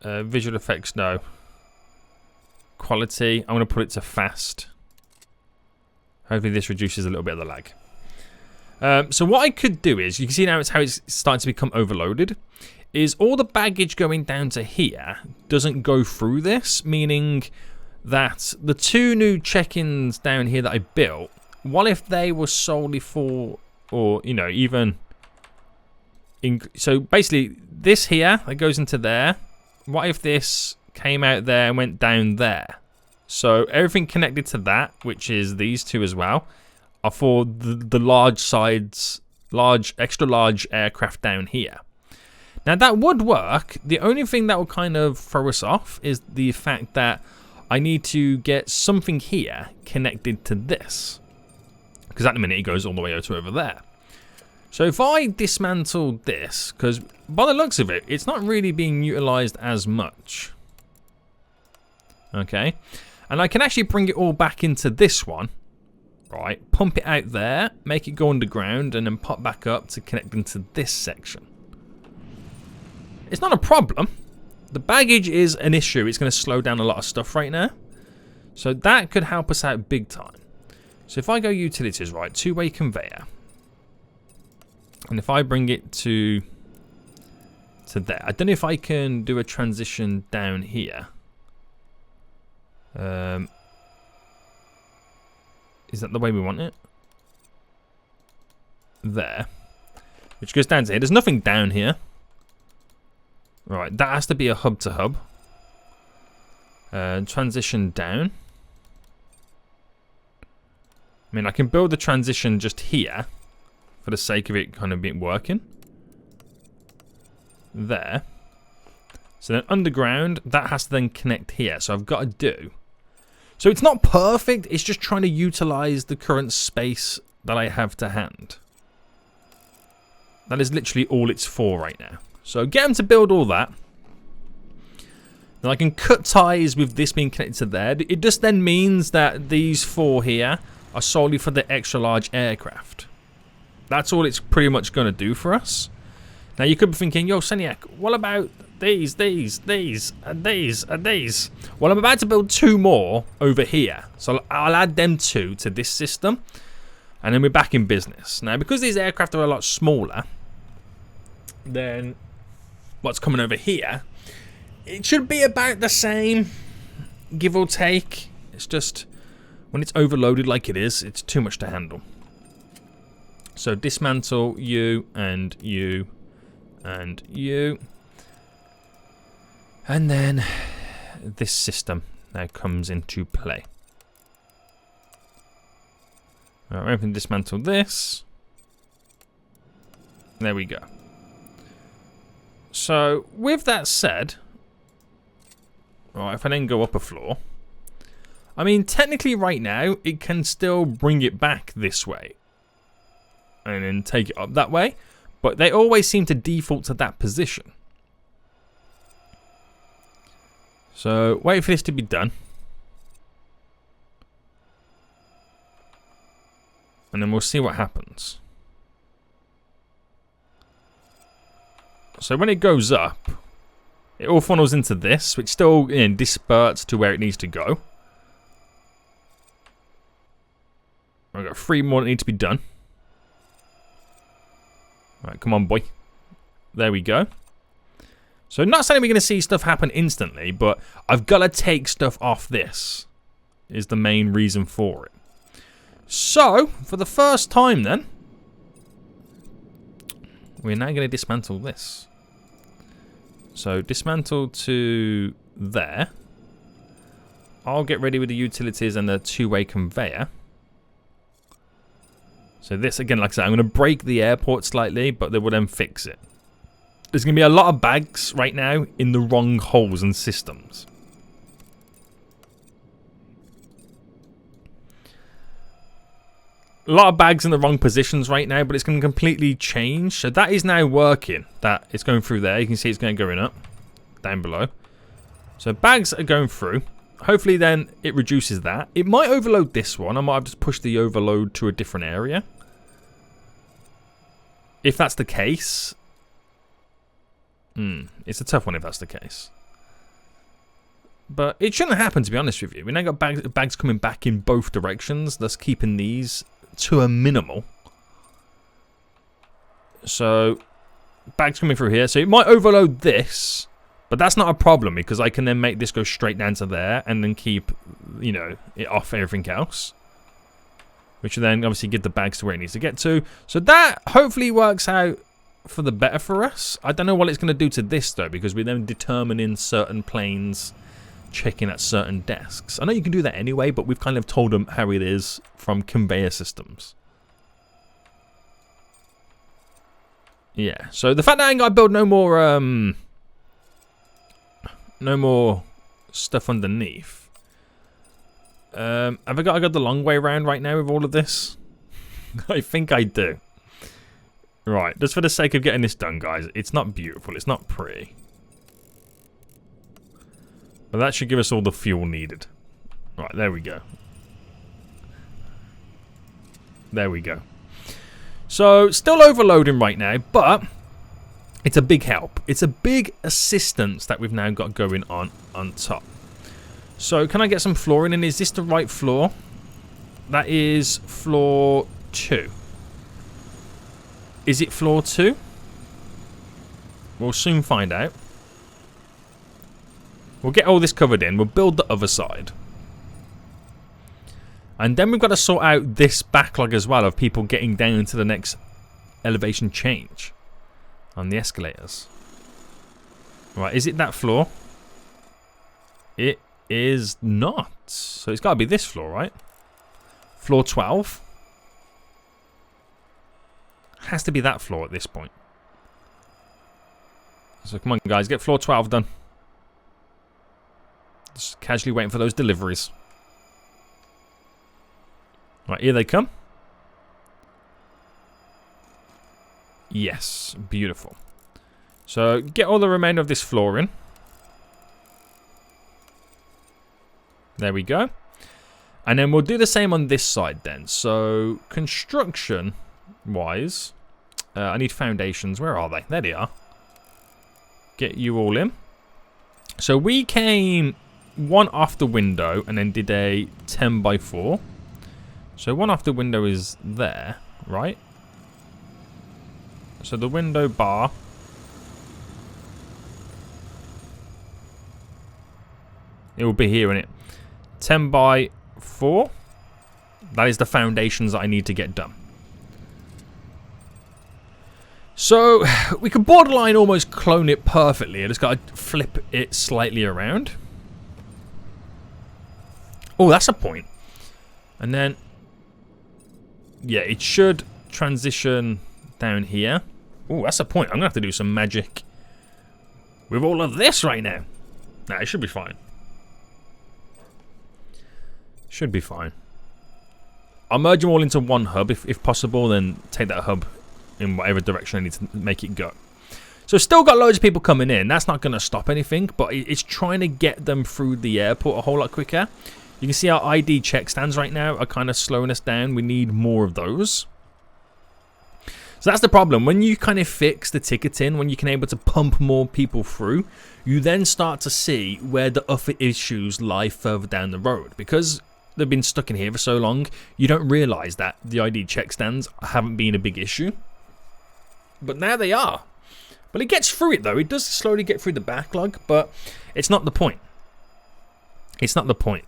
Visual effects, no. Quality, I'm going to put it to fast. Hopefully this reduces a little bit of the lag. So what I could do is, you can see now it's how it's starting to become overloaded, is all the baggage going down to here doesn't go through this, meaning that the two new check-ins down here that I built, what if they were solely for, or, you know, even... so basically, this here, that goes into there, what if this came out there and went down there? So everything connected to that, which is these two as well, are for the large sides, extra large aircraft down here. Now that would work. The only thing that will kind of throw us off is the fact that I need to get something here connected to this. Because at the minute it goes all the way over there. So if I dismantle this, because by the looks of it, it's not really being utilized as much. Okay. And I can actually bring it all back into this one. Right. Pump it out there, make it go underground, and then pop back up to connect into this section. It's not a problem. The baggage is an issue. It's going to slow down a lot of stuff right now. So that could help us out big time. So if I go utilities, right, two-way conveyor. And if I bring it to there. I don't know if I can do a transition down here. Is that the way we want it? There. Which goes down to here. There's nothing down here. Right, that has to be a hub to hub. Transition down. I mean, I can build the transition just here for the sake of it kind of being working. There. So then underground, that has to then connect here. So I've got to do. So it's not perfect. It's just trying to utilize the current space that I have to hand. That is literally all it's for right now. So get them to build all that. Then I can cut ties with this being connected to there. It just then means that these four here are solely for the extra large aircraft. That's all it's pretty much going to do for us. Now you could be thinking, yo, Seniac, what about these, and these? Well, I'm about to build two more over here. So I'll add them two to this system. And then we're back in business. Now, because these aircraft are a lot smaller than what's coming over here, it should be about the same, give or take. It's just when it's overloaded like it is, it's too much to handle. So dismantle you and you and you. And then this system now comes into play. Alright, we're going to dismantle this. There we go. So, with that said, right, if I then go up a floor, I mean, technically right now, it can still bring it back this way. And then take it up that way. But they always seem to default to that position. So, wait for this to be done. And then we'll see what happens. So when it goes up, it all funnels into this, which still disperses to where it needs to go. I've got 3 more that need to be done. Alright, come on, boy. There we go. So not saying we're going to see stuff happen instantly, but I've got to take stuff off this. Is the main reason for it. So, for the first time then, we're now going to dismantle this. So, dismantle to there. I'll get ready with the utilities and the two-way conveyor. So this, again, like I said, I'm going to break the airport slightly, but they will then fix it. There's going to be a lot of bags right now in the wrong holes and systems. A lot of bags in the wrong positions right now, but it's going to completely change. So that is now working. That it's going through there. You can see it's going up, down below. So bags are going through. Hopefully then it reduces that. It might overload this one. I might have just pushed the overload to a different area. If that's the case. It's a tough one if that's the case. But it shouldn't happen, to be honest with you. We now got bags coming back in both directions, thus keeping these to a minimal. So, bags coming through here. So it might overload this, but that's not a problem because I can then make this go straight down to there and then keep, you know, it off everything else. Which will then obviously get the bags to where it needs to get to. So that hopefully works out for the better for us. I don't know what it's going to do to this though, because we're then determining certain planes checking at certain desks. I know you can do that anyway, but we've kind of told them how it is from conveyor systems. Yeah, so the fact that I ain't got to build no more stuff underneath Have I got the long way around right now with all of this? I think I do. Right, just for the sake of getting this done, guys. It's not beautiful. It's not pretty. But that should give us all the fuel needed. Right, there we go. There we go. So, still overloading right now, but it's a big help. It's a big assistance that we've now got going on top. So, can I get some flooring in? Is this the right floor? That is floor 2. Is it floor 2? We'll soon find out. We'll get all this covered in. We'll build the other side. And then we've got to sort out this backlog as well of people getting down to the next elevation change on the escalators. Right, is it that floor? It is not. So it's got to be this floor, right? Floor 12. Has to be that floor at this point. So come on, guys, get floor 12 done. Just casually waiting for those deliveries. Right, here they come. Yes, beautiful. So, get all the remainder of this floor in. There we go. And then we'll do the same on this side then. So, construction-wise, I need foundations. Where are they? There they are. Get you all in. So, we came one off the window and then did a 10 by 4. So one off the window is there, right? So the window bar. It will be here, innit? 10 by 4. That is the foundations that I need to get done. So we could borderline almost clone it perfectly. I just got to flip it slightly around. Oh, that's a point. And then... yeah, it should transition down here. Oh, that's a point. I'm going to have to do some magic with all of this right now. Nah, it should be fine. Should be fine. I'll merge them all into one hub if possible, then take that hub in whatever direction I need to make it go. So still got loads of people coming in. That's not going to stop anything, but it's trying to get them through the airport a whole lot quicker. You can see our ID check stands right now are kind of slowing us down. We need more of those. So that's the problem. When you kind of fix the ticketing, when you can able to pump more people through, you then start to see where the other issues lie further down the road. Because they've been stuck in here for so long, you don't realise that the ID check stands haven't been a big issue. But now they are. But it gets through it though. It does slowly get through the backlog, but it's not the point. It's not the point.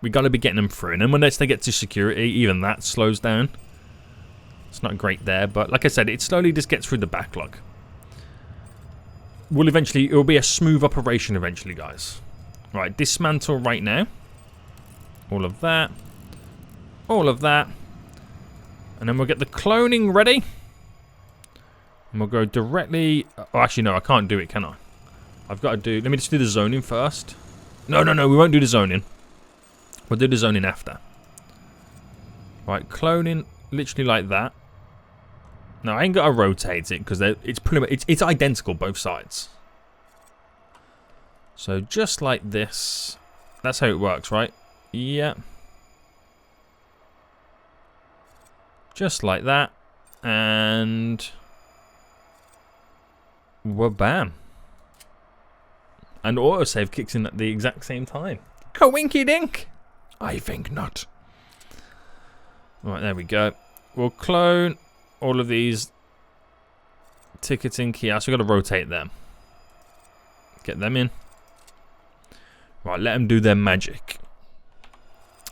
We got to be getting them through. And then once they get to security, even that slows down. It's not great there. But like I said, it slowly just gets through the backlog. We'll eventually... it will be a smooth operation eventually, guys. Right, dismantle right now. All of that. All of that. And then we'll get the cloning ready. And we'll go directly... oh, actually, no, I can't do it, can I? I've got to do... let me just do the zoning first. No, we won't do the zoning. We'll do the zoning after. Right, cloning literally like that. Now I ain't got to rotate it because it's pretty much it's identical both sides. So just like this. That's how it works, right? Yeah. Just like that. And bam. And autosave kicks in at the exact same time. Coinky dink. I think not. Right, there we go. We'll clone all of these ticketing kiosks. We've got to rotate them. Get them in. Right, let them do their magic.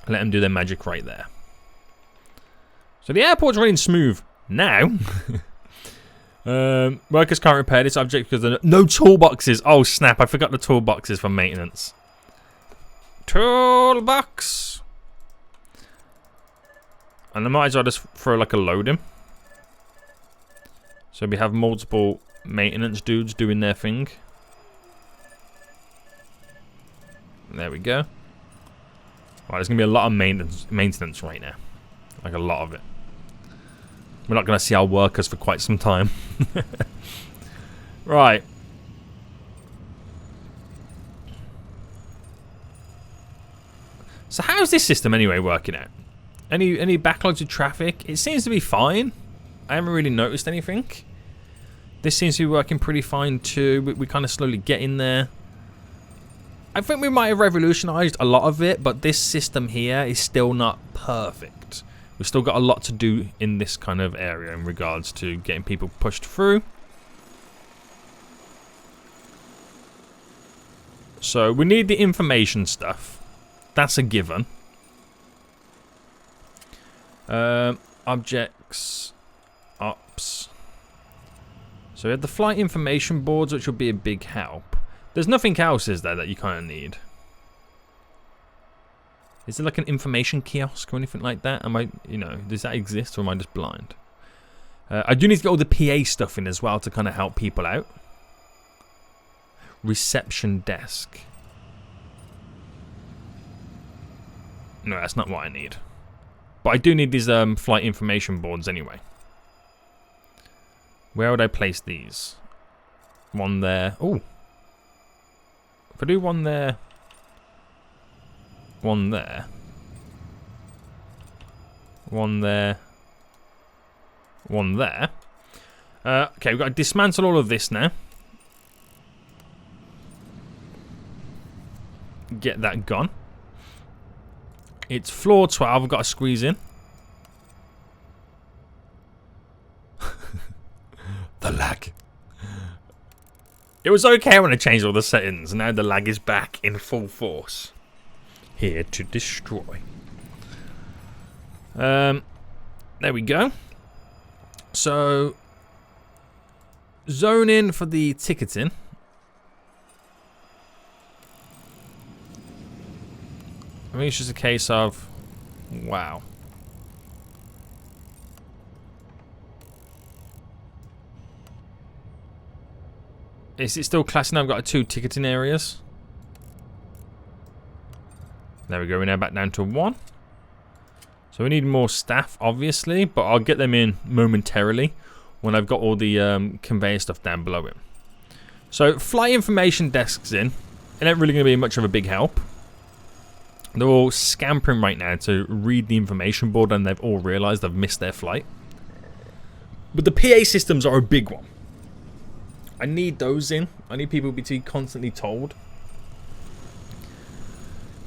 Let them do their magic right there. So the airport's running smooth now. Workers can't repair this object because there are no toolboxes. Oh snap, I forgot the toolboxes for maintenance. Toolbox. And I might as well just throw like a load in. So we have multiple maintenance dudes doing their thing. There we go. Right, there's going to be a lot of maintenance right now. Like a lot of it. We're not going to see our workers for quite some time. Right. So how's this system anyway working out? Any backlogs of traffic? It seems to be fine. I haven't really noticed anything. This seems to be working pretty fine too. We kind of slowly get in there. I think we might have revolutionized a lot of it, but this system here is still not perfect. We've still got a lot to do in this kind of area in regards to getting people pushed through. So we need the information stuff. That's a given. Objects. Ops. So we have the flight information boards, which will be a big help. There's nothing else, is there, that you kind of need? Is there like an information kiosk or anything like that? Am I, you know, does that exist or am I just blind? I do need to get all the PA stuff in as well to kind of help people out. Reception desk. No, that's not what I need. But I do need these flight information boards anyway. Where would I place these? One there. Oh. If I do one there. One there. One there. One there. Okay, we've got to dismantle all of this now. Get that gone. It's floor 12. I've got to squeeze in. The lag. It was okay when I changed all the settings. Now the lag is back in full force. Here to destroy. There we go. So, zone in for the ticketing. I think it's just a case of, wow. Is it still classing? I've got 2 ticketing areas. There we go. We're now back down to 1. So we need more staff, obviously, but I'll get them in momentarily when I've got all the conveyor stuff down below it. So flight information desks in. It ain't really going to be much of a big help. They're all scampering right now to read the information board, and they've all realised they've missed their flight. But the PA systems are a big one. I need those in. I need people to be constantly told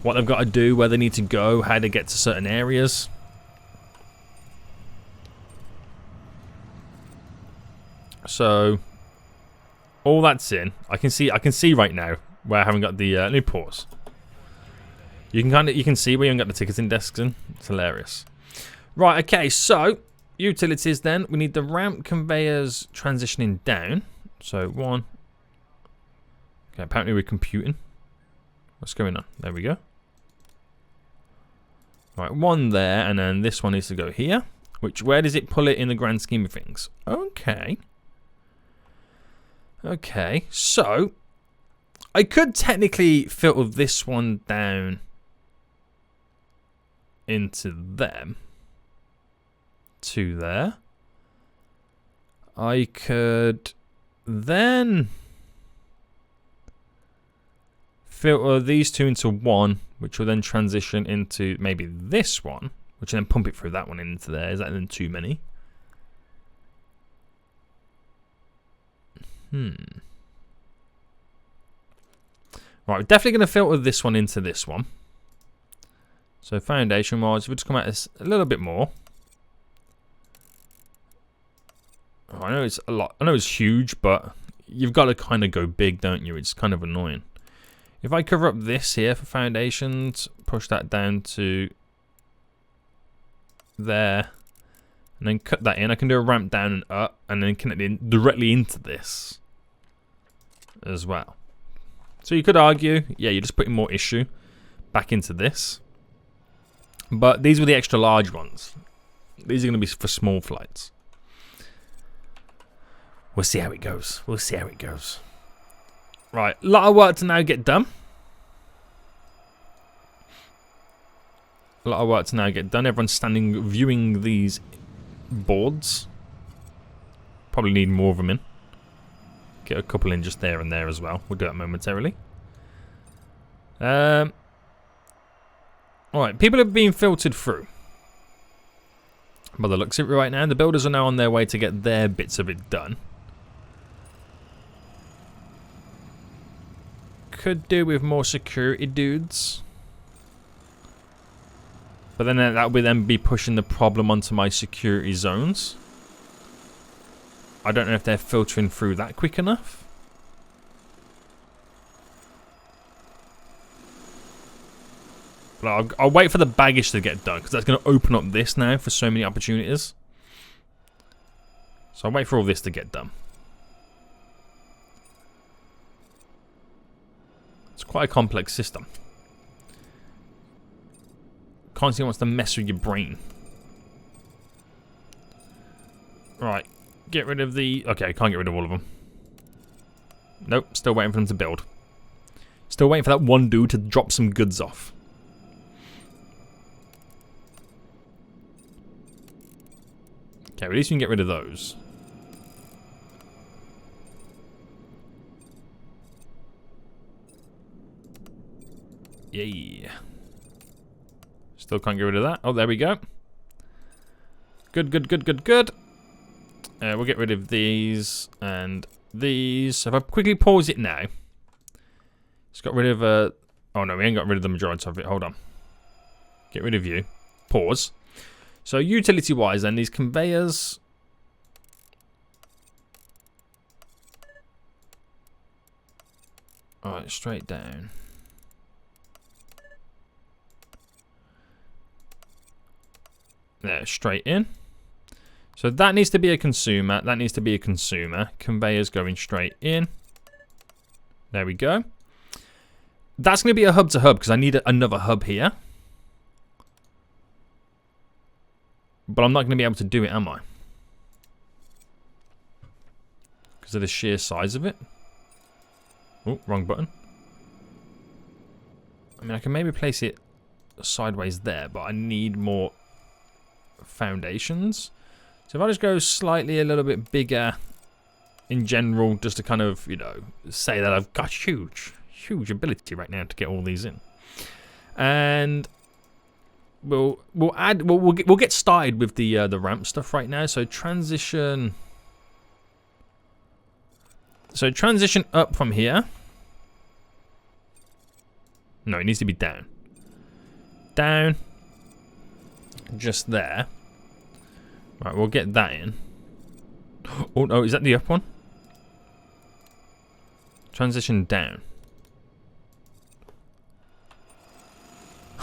what they've got to do, where they need to go, how to get to certain areas. So all that's in. I can see right now where I haven't got the let me pause. You can see where you haven't got the ticketing desks in. It's hilarious. Right, okay, so utilities then. We need the ramp conveyors transitioning down. So 1. Okay, apparently we're computing. What's going on? There we go. Right, 1 there, and then this one needs to go here. Where does it pull it in the grand scheme of things? Okay. Okay, so I could technically filter this one down into them. To there. I could then filter these 2 into 1, which will then transition into maybe this one, which will then pump it through that one into there. Is that then too many? Right, we're definitely going to filter this one into this one. So foundation wise, we'll just come at a little bit more. Oh, I know it's a lot. I know it's huge, but you've got to kind of go big, don't you? It's kind of annoying. If I cover up this here for foundations, push that down to there, and then cut that in, I can do a ramp down and up, and then connect it directly into this as well. So you could argue, yeah, you're just putting more issue back into this. But these were the extra large ones. These are going to be for small flights. We'll see how it goes. We'll see how it goes. Right, a lot of work to now get done. A lot of work to now get done. Everyone's standing, viewing these boards. Probably need more of them in. Get a couple in just there and there as well. We'll do that momentarily. Alright, people are being filtered through. By the looks of it right now, the builders are now on their way to get their bits of it done. Could do with more security dudes. But then that would then be pushing the problem onto my security zones. I don't know if they're filtering through that quick enough. But I'll wait for the baggage to get done, because that's going to open up this now for so many opportunities. So I'll wait for all this to get done. It's quite a complex system. Constantly wants to mess with your brain. Right. Get rid of the... Okay, can't get rid of all of them. Nope, still waiting for them to build. Still waiting for that one dude to drop some goods off. Okay, at least we can get rid of those. Yeah. Still can't get rid of that. Oh, there we go. Good, good, good, good, good. We'll get rid of these and these. So if I quickly pause it now. It's got rid of... oh no, we ain't got rid of the majority of it. Hold on. Get rid of you. Pause. So utility-wise then, these conveyors... Alright, straight down. There, straight in. So that needs to be a consumer. That needs to be a consumer. Conveyors going straight in. There we go. That's going to be a hub to hub because I need another hub here. But I'm not going to be able to do it, am I? Because of the sheer size of it. Oh, wrong button. I mean, I can maybe place it sideways there, but I need more foundations. So if I just go slightly a little bit bigger in general, just to kind of, you know, say that I've got huge ability right now to get all these in. And we'll get started with the ramp stuff right now. So transition up from here. No, it needs to be down. Down. Just there. Right, we'll get that in. Oh no, is that the up one? Transition down.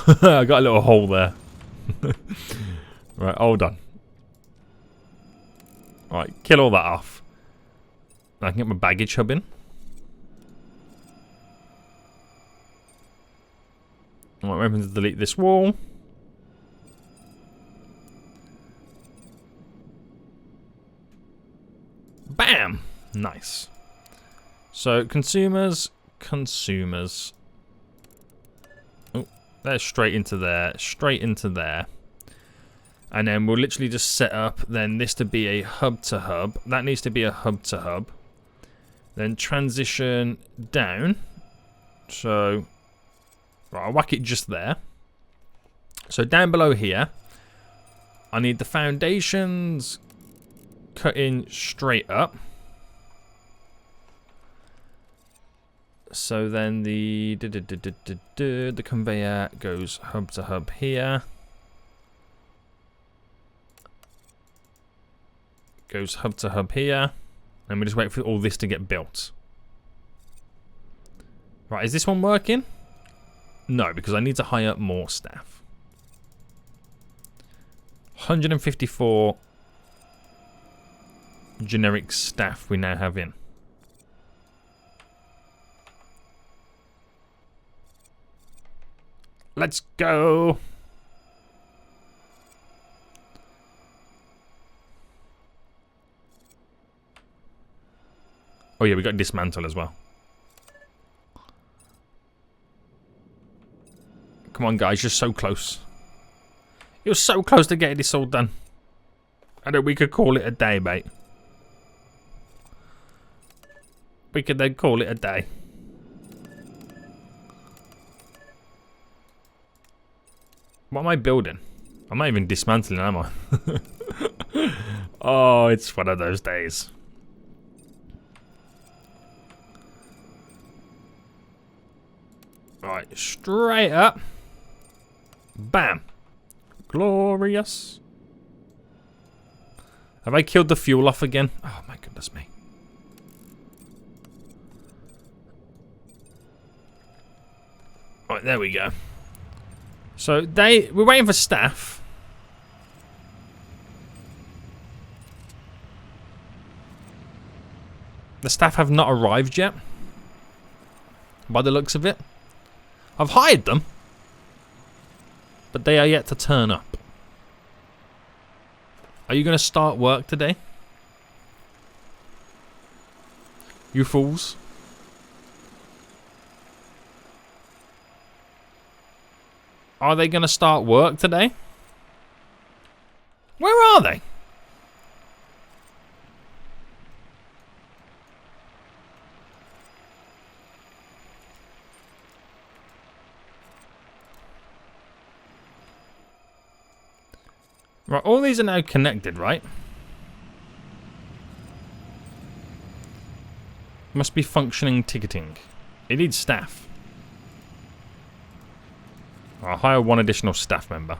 I got a little hole there. Right, hold on. Right, kill all that off. I can get my baggage hub in. Alright, we're going to delete this wall. Bam! Nice. So, consumers. Oh, they're straight into there. Straight into there. And then we'll literally just set up then this to be a hub to hub. That needs to be a hub to hub. Then transition down. So, right, I'll whack it just there. So down below here, I need the foundations cut in straight up. So then the conveyor goes hub to hub here. Goes hub to hub here. And we just wait for all this to get built. Right, is this one working? No, because I need to hire more staff. 154 generic staff we now have in. Let's go. Oh yeah, we got dismantle as well. Come on guys, you're so close. You're so close to getting this all done. And then we could call it a day, mate. We could then call it a day. What am I building? I'm not even dismantling, am I? Oh, it's one of those days. Right, straight up. Bam. Glorious. Have I killed the fuel off again? Oh my goodness me. Right, there we go. So we're waiting for staff. The staff have not arrived yet. By the looks of it. I've hired them. But they are yet to turn up. Are you going to start work today? You fools. Are they going to start work today? Where are they? Right, all these are now connected, right? Must be functioning ticketing. It needs staff. I'll hire one additional staff member.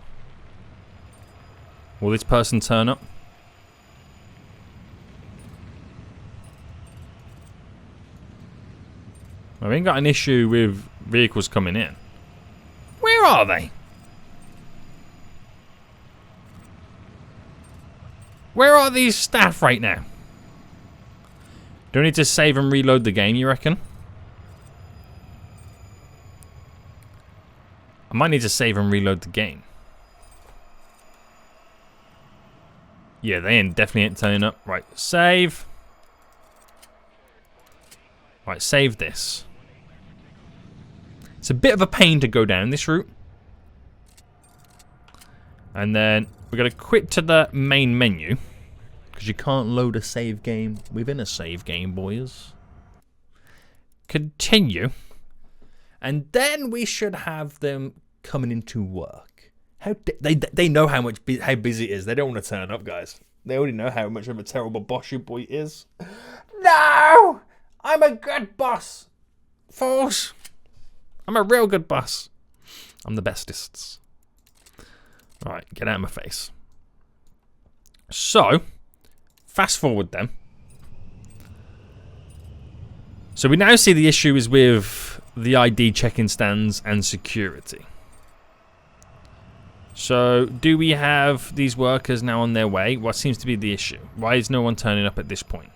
Will this person turn up? We ain't got an issue with vehicles coming in. Where are they? Where are these staff right now? Do I need to save and reload the game, you reckon? I might need to save and reload the game. Yeah, they definitely ain't turning up. Right, save. Right, save this. It's a bit of a pain to go down this route. And then we're going to quit to the main menu. Because you can't load a save game within a save game, boys. Continue. And then we should have them coming into work. They know how busy it is. They don't want to turn up, guys. They already know how much of a terrible boss your boy is. No! I'm a good boss. Fools. I'm a real good boss. I'm the bestest. Alright, get out of my face. So, fast forward then. So we now see the issue is with the ID check-in stands and security. So, do we have these workers now on their way? What seems to be the issue? Why is no one turning up at this point?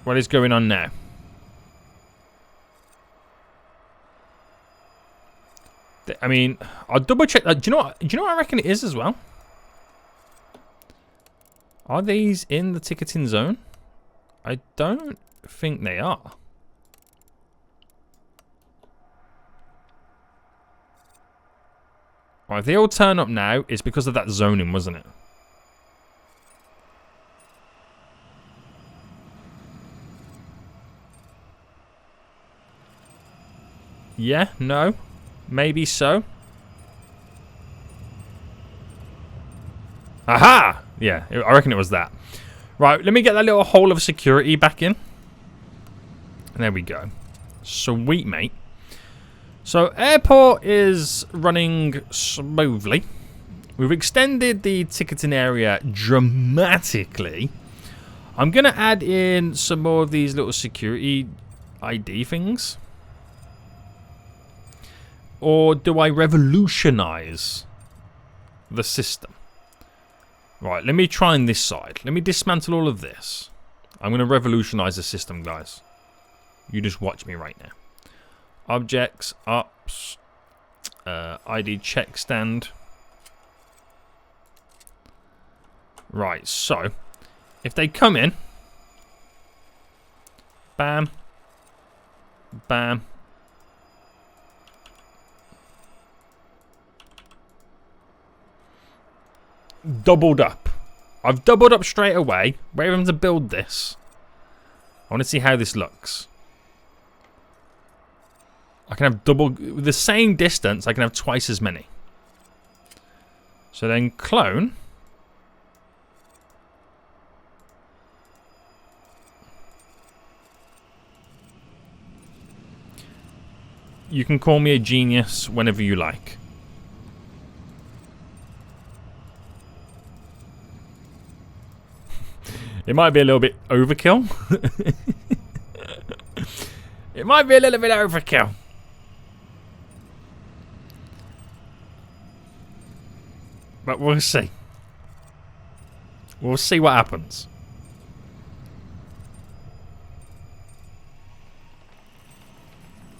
What is going on now? I mean, I'll double check. Do you know what I reckon it is as well? Are these in the ticketing zone? I don't think they are. Right, if they all turn up now, it's because of that zoning, wasn't it? Yeah, no, maybe so. Aha! Yeah, I reckon it was that. Right, let me get that little hole of security back in. There we go. Sweet, mate. So, airport is running smoothly. We've extended the ticketing area dramatically. I'm going to add in some more of these little security ID things. Or do I revolutionize the system? Right, let me try on this side. Let me dismantle all of this. I'm going to revolutionize the system, guys. You just watch me right now. Objects, ops, ID check stand. Right, so if they come in, bam, bam, doubled up. I've doubled up straight away. Wait for them to build this. I want to see how this looks. I can have double, with the same distance, I can have twice as many. So then clone. You can call me a genius whenever you like. It might be a little bit overkill. It might be a little bit overkill. But we'll see. We'll see what happens.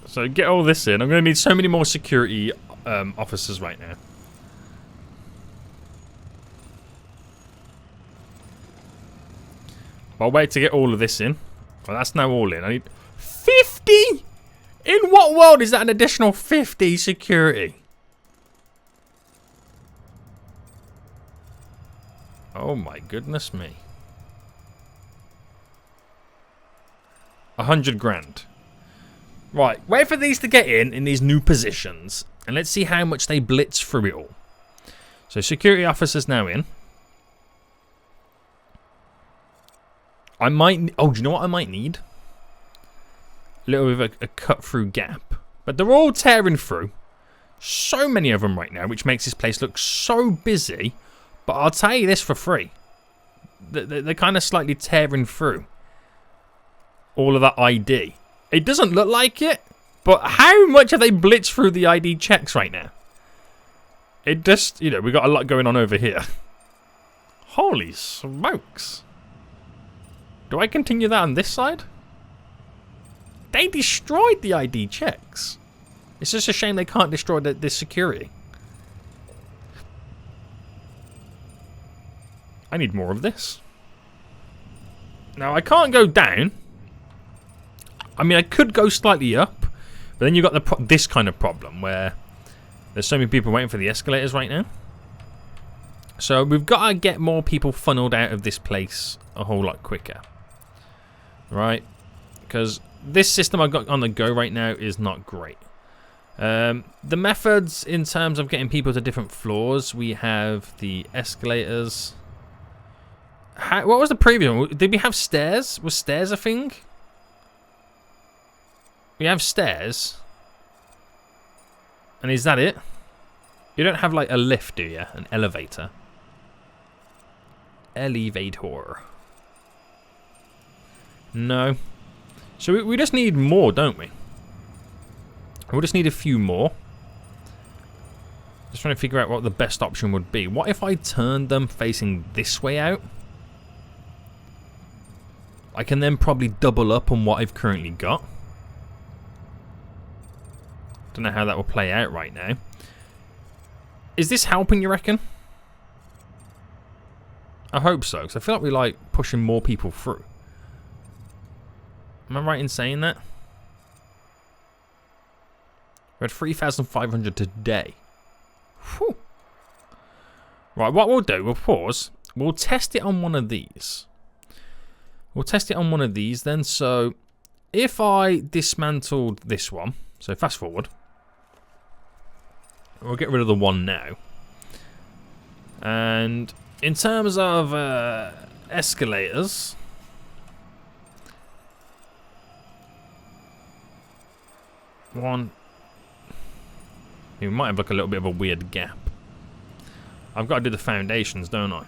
So get all this in. I'm going to need so many more security officers right now. I'll wait to get all of this in. Well, that's now all in. I need 50? In what world is that an additional 50 security? Oh my goodness me. 100 grand. Right, wait for these to get in these new positions. And let's see how much they blitz through it all. So security officers now in. I might... Oh, do you know what I might need? A little bit of a cut-through gap. But they're all tearing through. So many of them right now, which makes this place look so busy. But I'll tell you this for free. They're kind of slightly tearing through all of that ID. It doesn't look like it, but how much have they blitzed through the ID checks right now? It just, you know, we got a lot going on over here. Holy smokes. Do I continue that on this side? They destroyed the ID checks. It's just a shame they can't destroy the security. I need more of this. Now, I can't go down. I mean, I could go slightly up. But then you've got this kind of problem where there's so many people waiting for the escalators right now. So we've got to get more people funneled out of this place a whole lot quicker. Right? Because this system I've got on the go right now is not great. The methods in terms of getting people to different floors, we have the escalators. What was the previous one? Did we have stairs? Was stairs a thing? We have stairs. And is that it? You don't have like a lift, do you? An elevator. Elevator. No. So we just need more, don't we? We'll just need a few more. Just trying to figure out what the best option would be. What if I turned them facing this way out? I can then probably double up on what I've currently got. Don't know how that will play out right now. Is this helping, you reckon? I hope so, because I feel like we're like pushing more people through. Am I right in saying that? We're at 3,500 today. Whew. Right, what we'll do, we'll pause. We'll test it on one of these. We'll test it on one of these then. So if I dismantled this one, so fast forward. We'll get rid of the one now. And in terms of escalators, one, we might have like a little bit of a weird gap. I've got to do the foundations, don't I?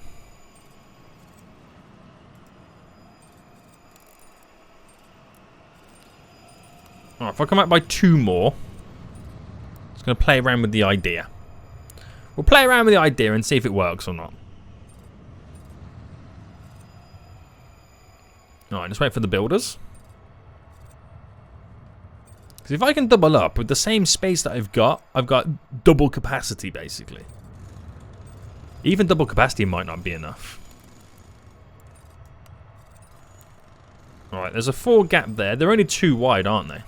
Alright, if I come out by 2 more, just going to play around with the idea. We'll play around with the idea and see if it works or not. Alright, just wait for the builders. Because if I can double up with the same space that I've got double capacity basically. Even double capacity might not be enough. Alright, there's a 4 gap there. They're only 2 wide, aren't they?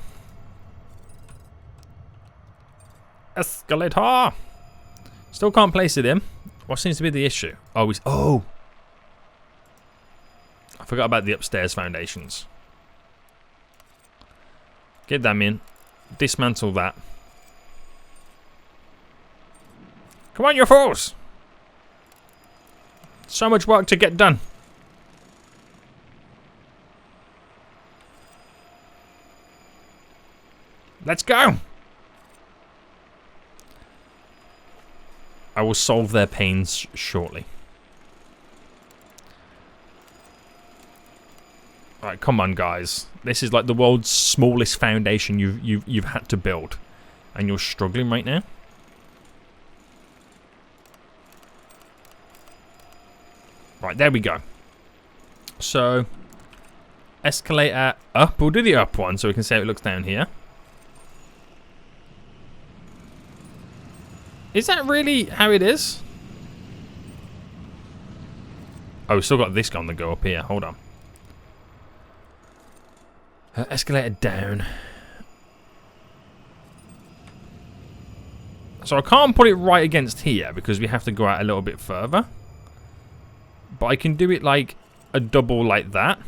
Escalator! Still can't place it in. What seems to be the issue? Oh, oh! I forgot about the upstairs foundations. Get them in. Dismantle that. Come on, you fools! So much work to get done. Let's go! I will solve their pains shortly. Alright, come on, guys. This is like the world's smallest foundation you've had to build. And you're struggling right now? Right, there we go. So, escalator up. We'll do the up one so we can see how it looks down here. Is that really how it is? Oh, we've still got this gun to go up here. Hold on. Escalator down. So I can't put it right against here because we have to go out a little bit further. But I can do it like a double like that.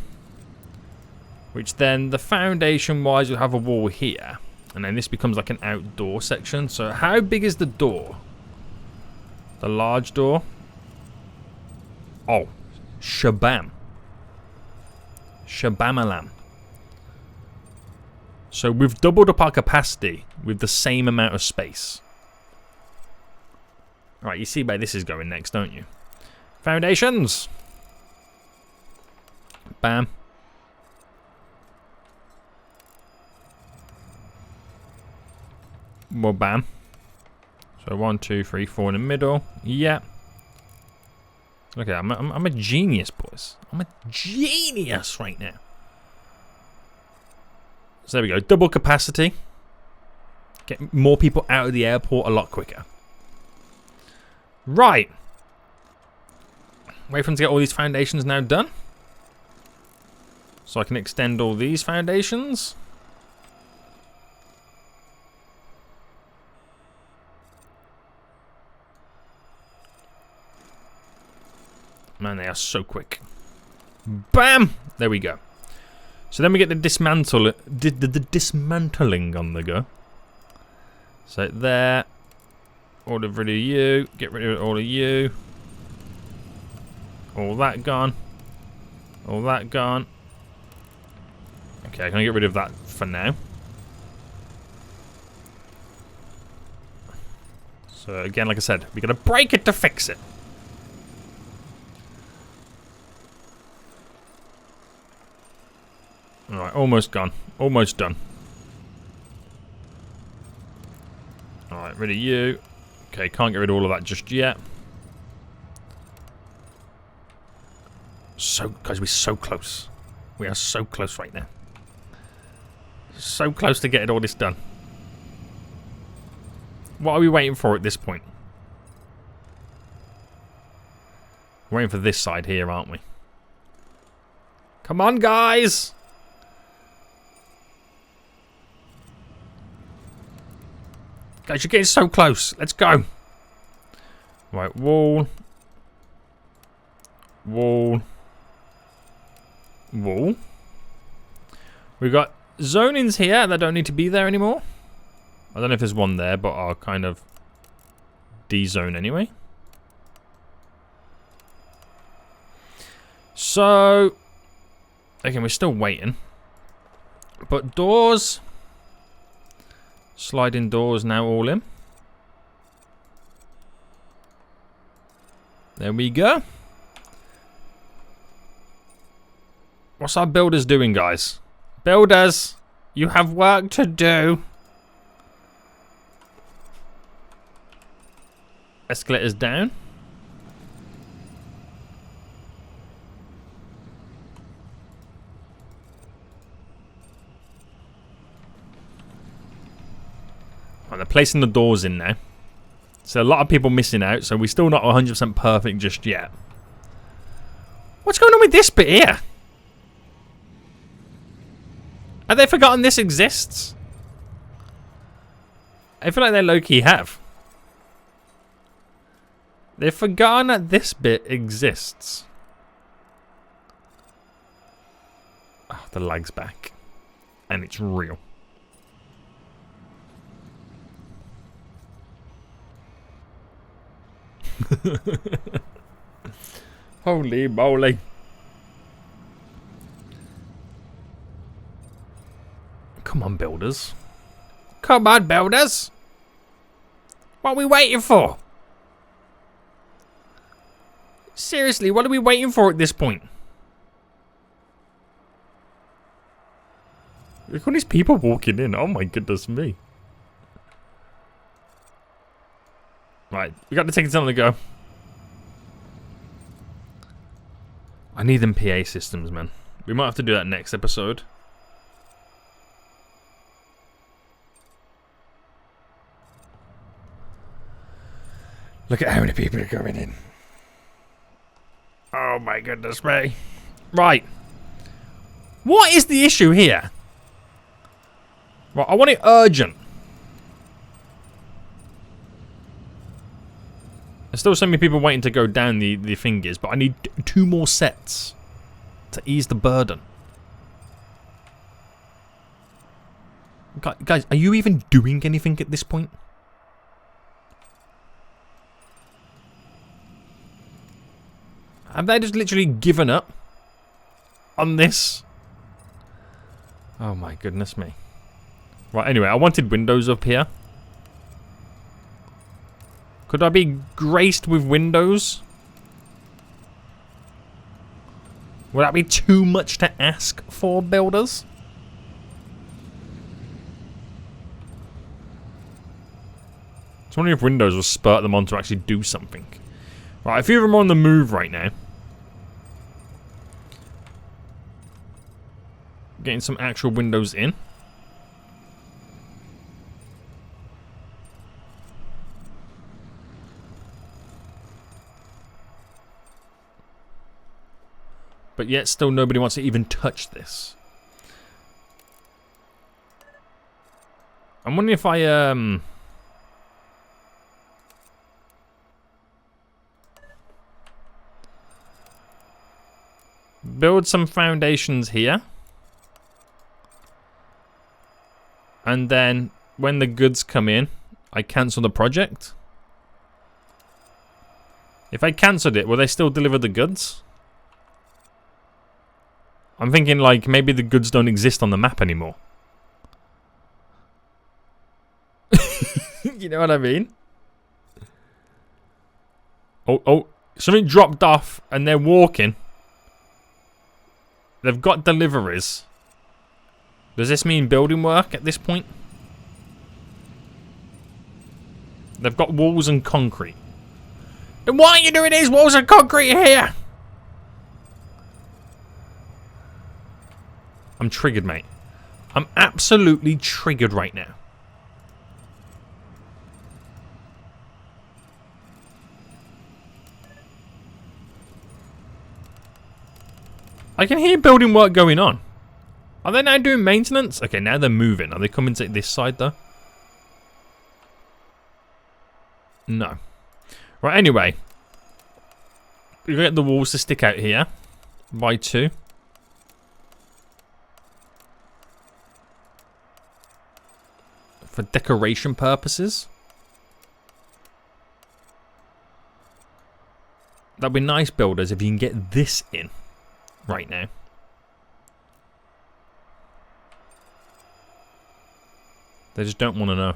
Which then the foundation wise you'll have a wall here. And then this becomes like an outdoor section. So how big is the door? The large door. Oh. Shabam. Shabamalam. So we've doubled up our capacity with the same amount of space. Alright, you see where this is going next, don't you? Foundations. Bam. Well, bam. So 1, 2, 3, 4 in the middle. Yeah. Okay, I'm a genius, boys. I'm a genius right now. So there we go. Double capacity. Get more people out of the airport a lot quicker. Right. Wait for them to get all these foundations now done. So I can extend all these foundations. Man, they are so quick. Bam! There we go. So then we get the dismantling on the go. So there. All rid of you. Get rid of all of you. All that gone. All that gone. Okay, can I get rid of that for now? So again, like I said, we gotta break it to fix it. Alright, almost gone. Almost done. Alright, rid of you. Okay, can't get rid of all of that just yet. So, guys, we're so close. We are so close right now. So close to getting all this done. What are we waiting for at this point? We're waiting for this side here, aren't we? Come on, guys! Guys, you're getting so close. Let's go. Right, wall. Wall. Wall. We've got zonings here that don't need to be there anymore. I don't know if there's one there, but I'll kind of de-zone anyway. So, again, we're still waiting. But doors... Sliding doors now all in. There we go. What's our builders doing, guys? Builders, you have work to do. Escalators down. Right, they're placing the doors in now. So a lot of people missing out, so we're still not 100% perfect just yet. What's going on with this bit here? Have they forgotten this exists? I feel like they low-key have. They've forgotten that this bit exists. Oh, the lag's back. And it's real. Holy moly. Come on, builders. Come on, builders. What are we waiting for? Seriously, what are we waiting for at this point? Look at all these people walking in. Oh my goodness me. Right, we got to take something to go. I need them PA systems, man. We might have to do that next episode. Look at how many people are going in. Oh my goodness me. Right. What is the issue here? Right, I want it urgent. There's still so many people waiting to go down the fingers, but I need 2 more sets to ease the burden. Guys, are you even doing anything at this point? Have they just literally given up on this? Oh my goodness me. Right, anyway, I wanted windows up here. Could I be graced with windows? Would that be too much to ask for, builders? I was wondering if windows will spurt them on to actually do something. Right, a few of them are on the move right now. Getting some actual windows in. But yet still nobody wants to even touch this. I'm wondering if I build some foundations here. And then when the goods come in, I cancel the project. If I cancelled it, will they still deliver the goods? I'm thinking like maybe the goods don't exist on the map anymore. You know what I mean? Oh, something dropped off and they're walking. They've got deliveries. Does this mean building work at this point? They've got walls and concrete. Then why are you doing these walls and concrete here? I'm triggered, mate. I'm absolutely triggered right now. I can hear building work going on. Are they now doing maintenance? Okay, now they're moving. Are they coming to this side, though? No. Right, anyway. We're going to get the walls to stick out here. By 2. For decoration purposes. That'd be nice, builders, if you can get this in right now. They just don't want to know.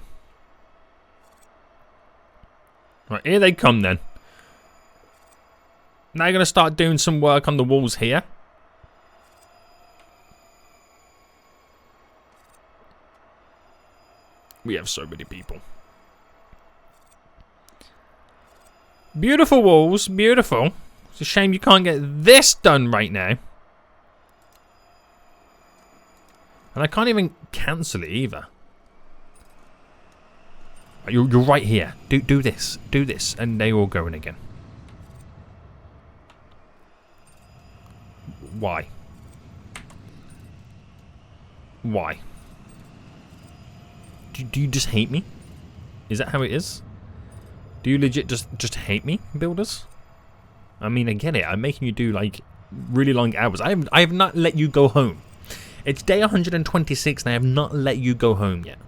Right, here they come then. Now you're going to start doing some work on the walls here. We have so many people. Beautiful walls, beautiful. It's a shame you can't get this done right now. And I can't even cancel it either. You're right here. Do this, and they all going again. Why? Why? Do you just hate me? Is that how it is? Do you legit just hate me, builders? I mean, I get it. I'm making you do like really long hours. I have not let you go home. It's day 126 and I have not let you go home yet.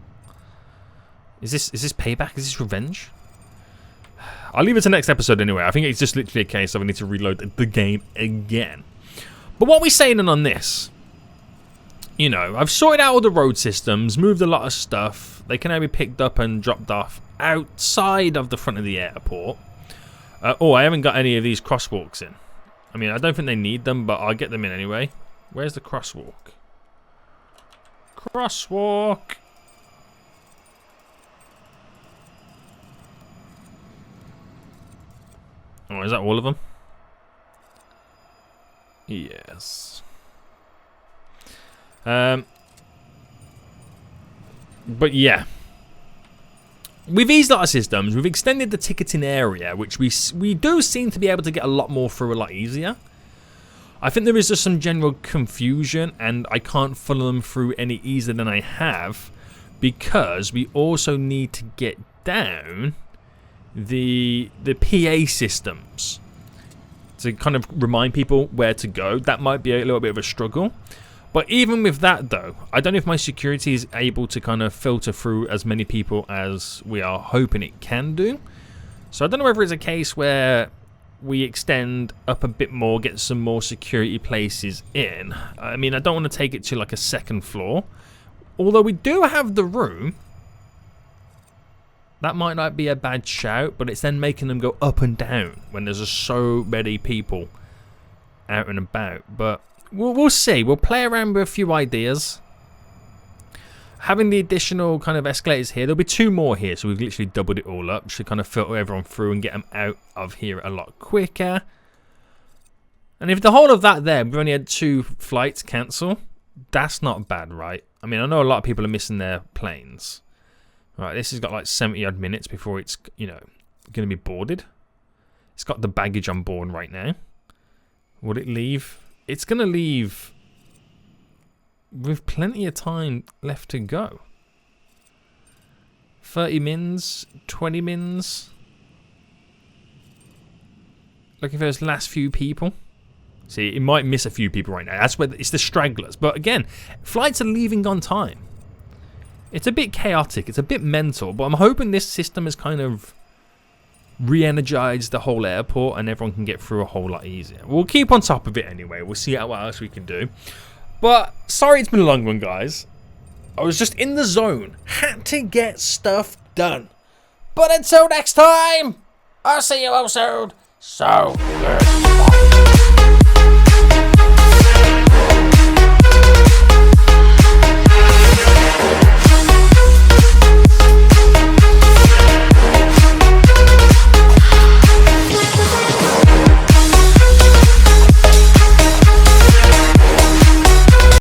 Is this payback? Is this revenge? I'll leave it to next episode anyway. I think it's just literally a case of I need to reload the game again. But what we're saying on this, you know, I've sorted out all the road systems, moved a lot of stuff. They can now be picked up and dropped off outside of the front of the airport. Oh, I haven't got any of these crosswalks in. I mean, I don't think they need them, but I'll get them in anyway. Where's the crosswalk? Crosswalk! Oh, is that all of them? Yes. But yeah. We've eased our systems. We've extended the ticketing area, which we do seem to be able to get a lot more through a lot easier. I think there is just some general confusion, and I can't follow them through any easier than I have, because we also need to get down the PA systems to kind of remind people where to go. That might be a little bit of a struggle. But even with that though, I don't know if my security is able to kind of filter through as many people as we are hoping it can do. So I don't know whether it's a case where we extend up a bit more, get some more security places in. I mean, I don't want to take it to like a second floor. Although we do have the room. That might not be a bad shout, but it's then making them go up and down when there's just so many people out and about. But we'll see. We'll play around with a few ideas. Having the additional kind of escalators here, there'll be 2 more here, so we've literally doubled it all up. Should kind of filter everyone through and get them out of here a lot quicker. And if the whole of that there, we've only had 2 flights cancel, that's not bad, right? I mean, I know a lot of people are missing their planes. Right, this has got like 70 odd minutes before it's, you know, going to be boarded. It's got the baggage on board right now. Will it leave? It's going to leave with plenty of time left to go. 30 mins, 20 mins. Looking for those last few people. See, it might miss a few people right now. That's where it's the stragglers. But again, flights are leaving on time. It's a bit chaotic. It's a bit mental. But I'm hoping this system has kind of re-energized the whole airport and everyone can get through a whole lot easier. We'll keep on top of it anyway. We'll see what else we can do. But sorry it's been a long one, guys. I was just in the zone. Had to get stuff done. But until next time, I'll see you all soon. So good.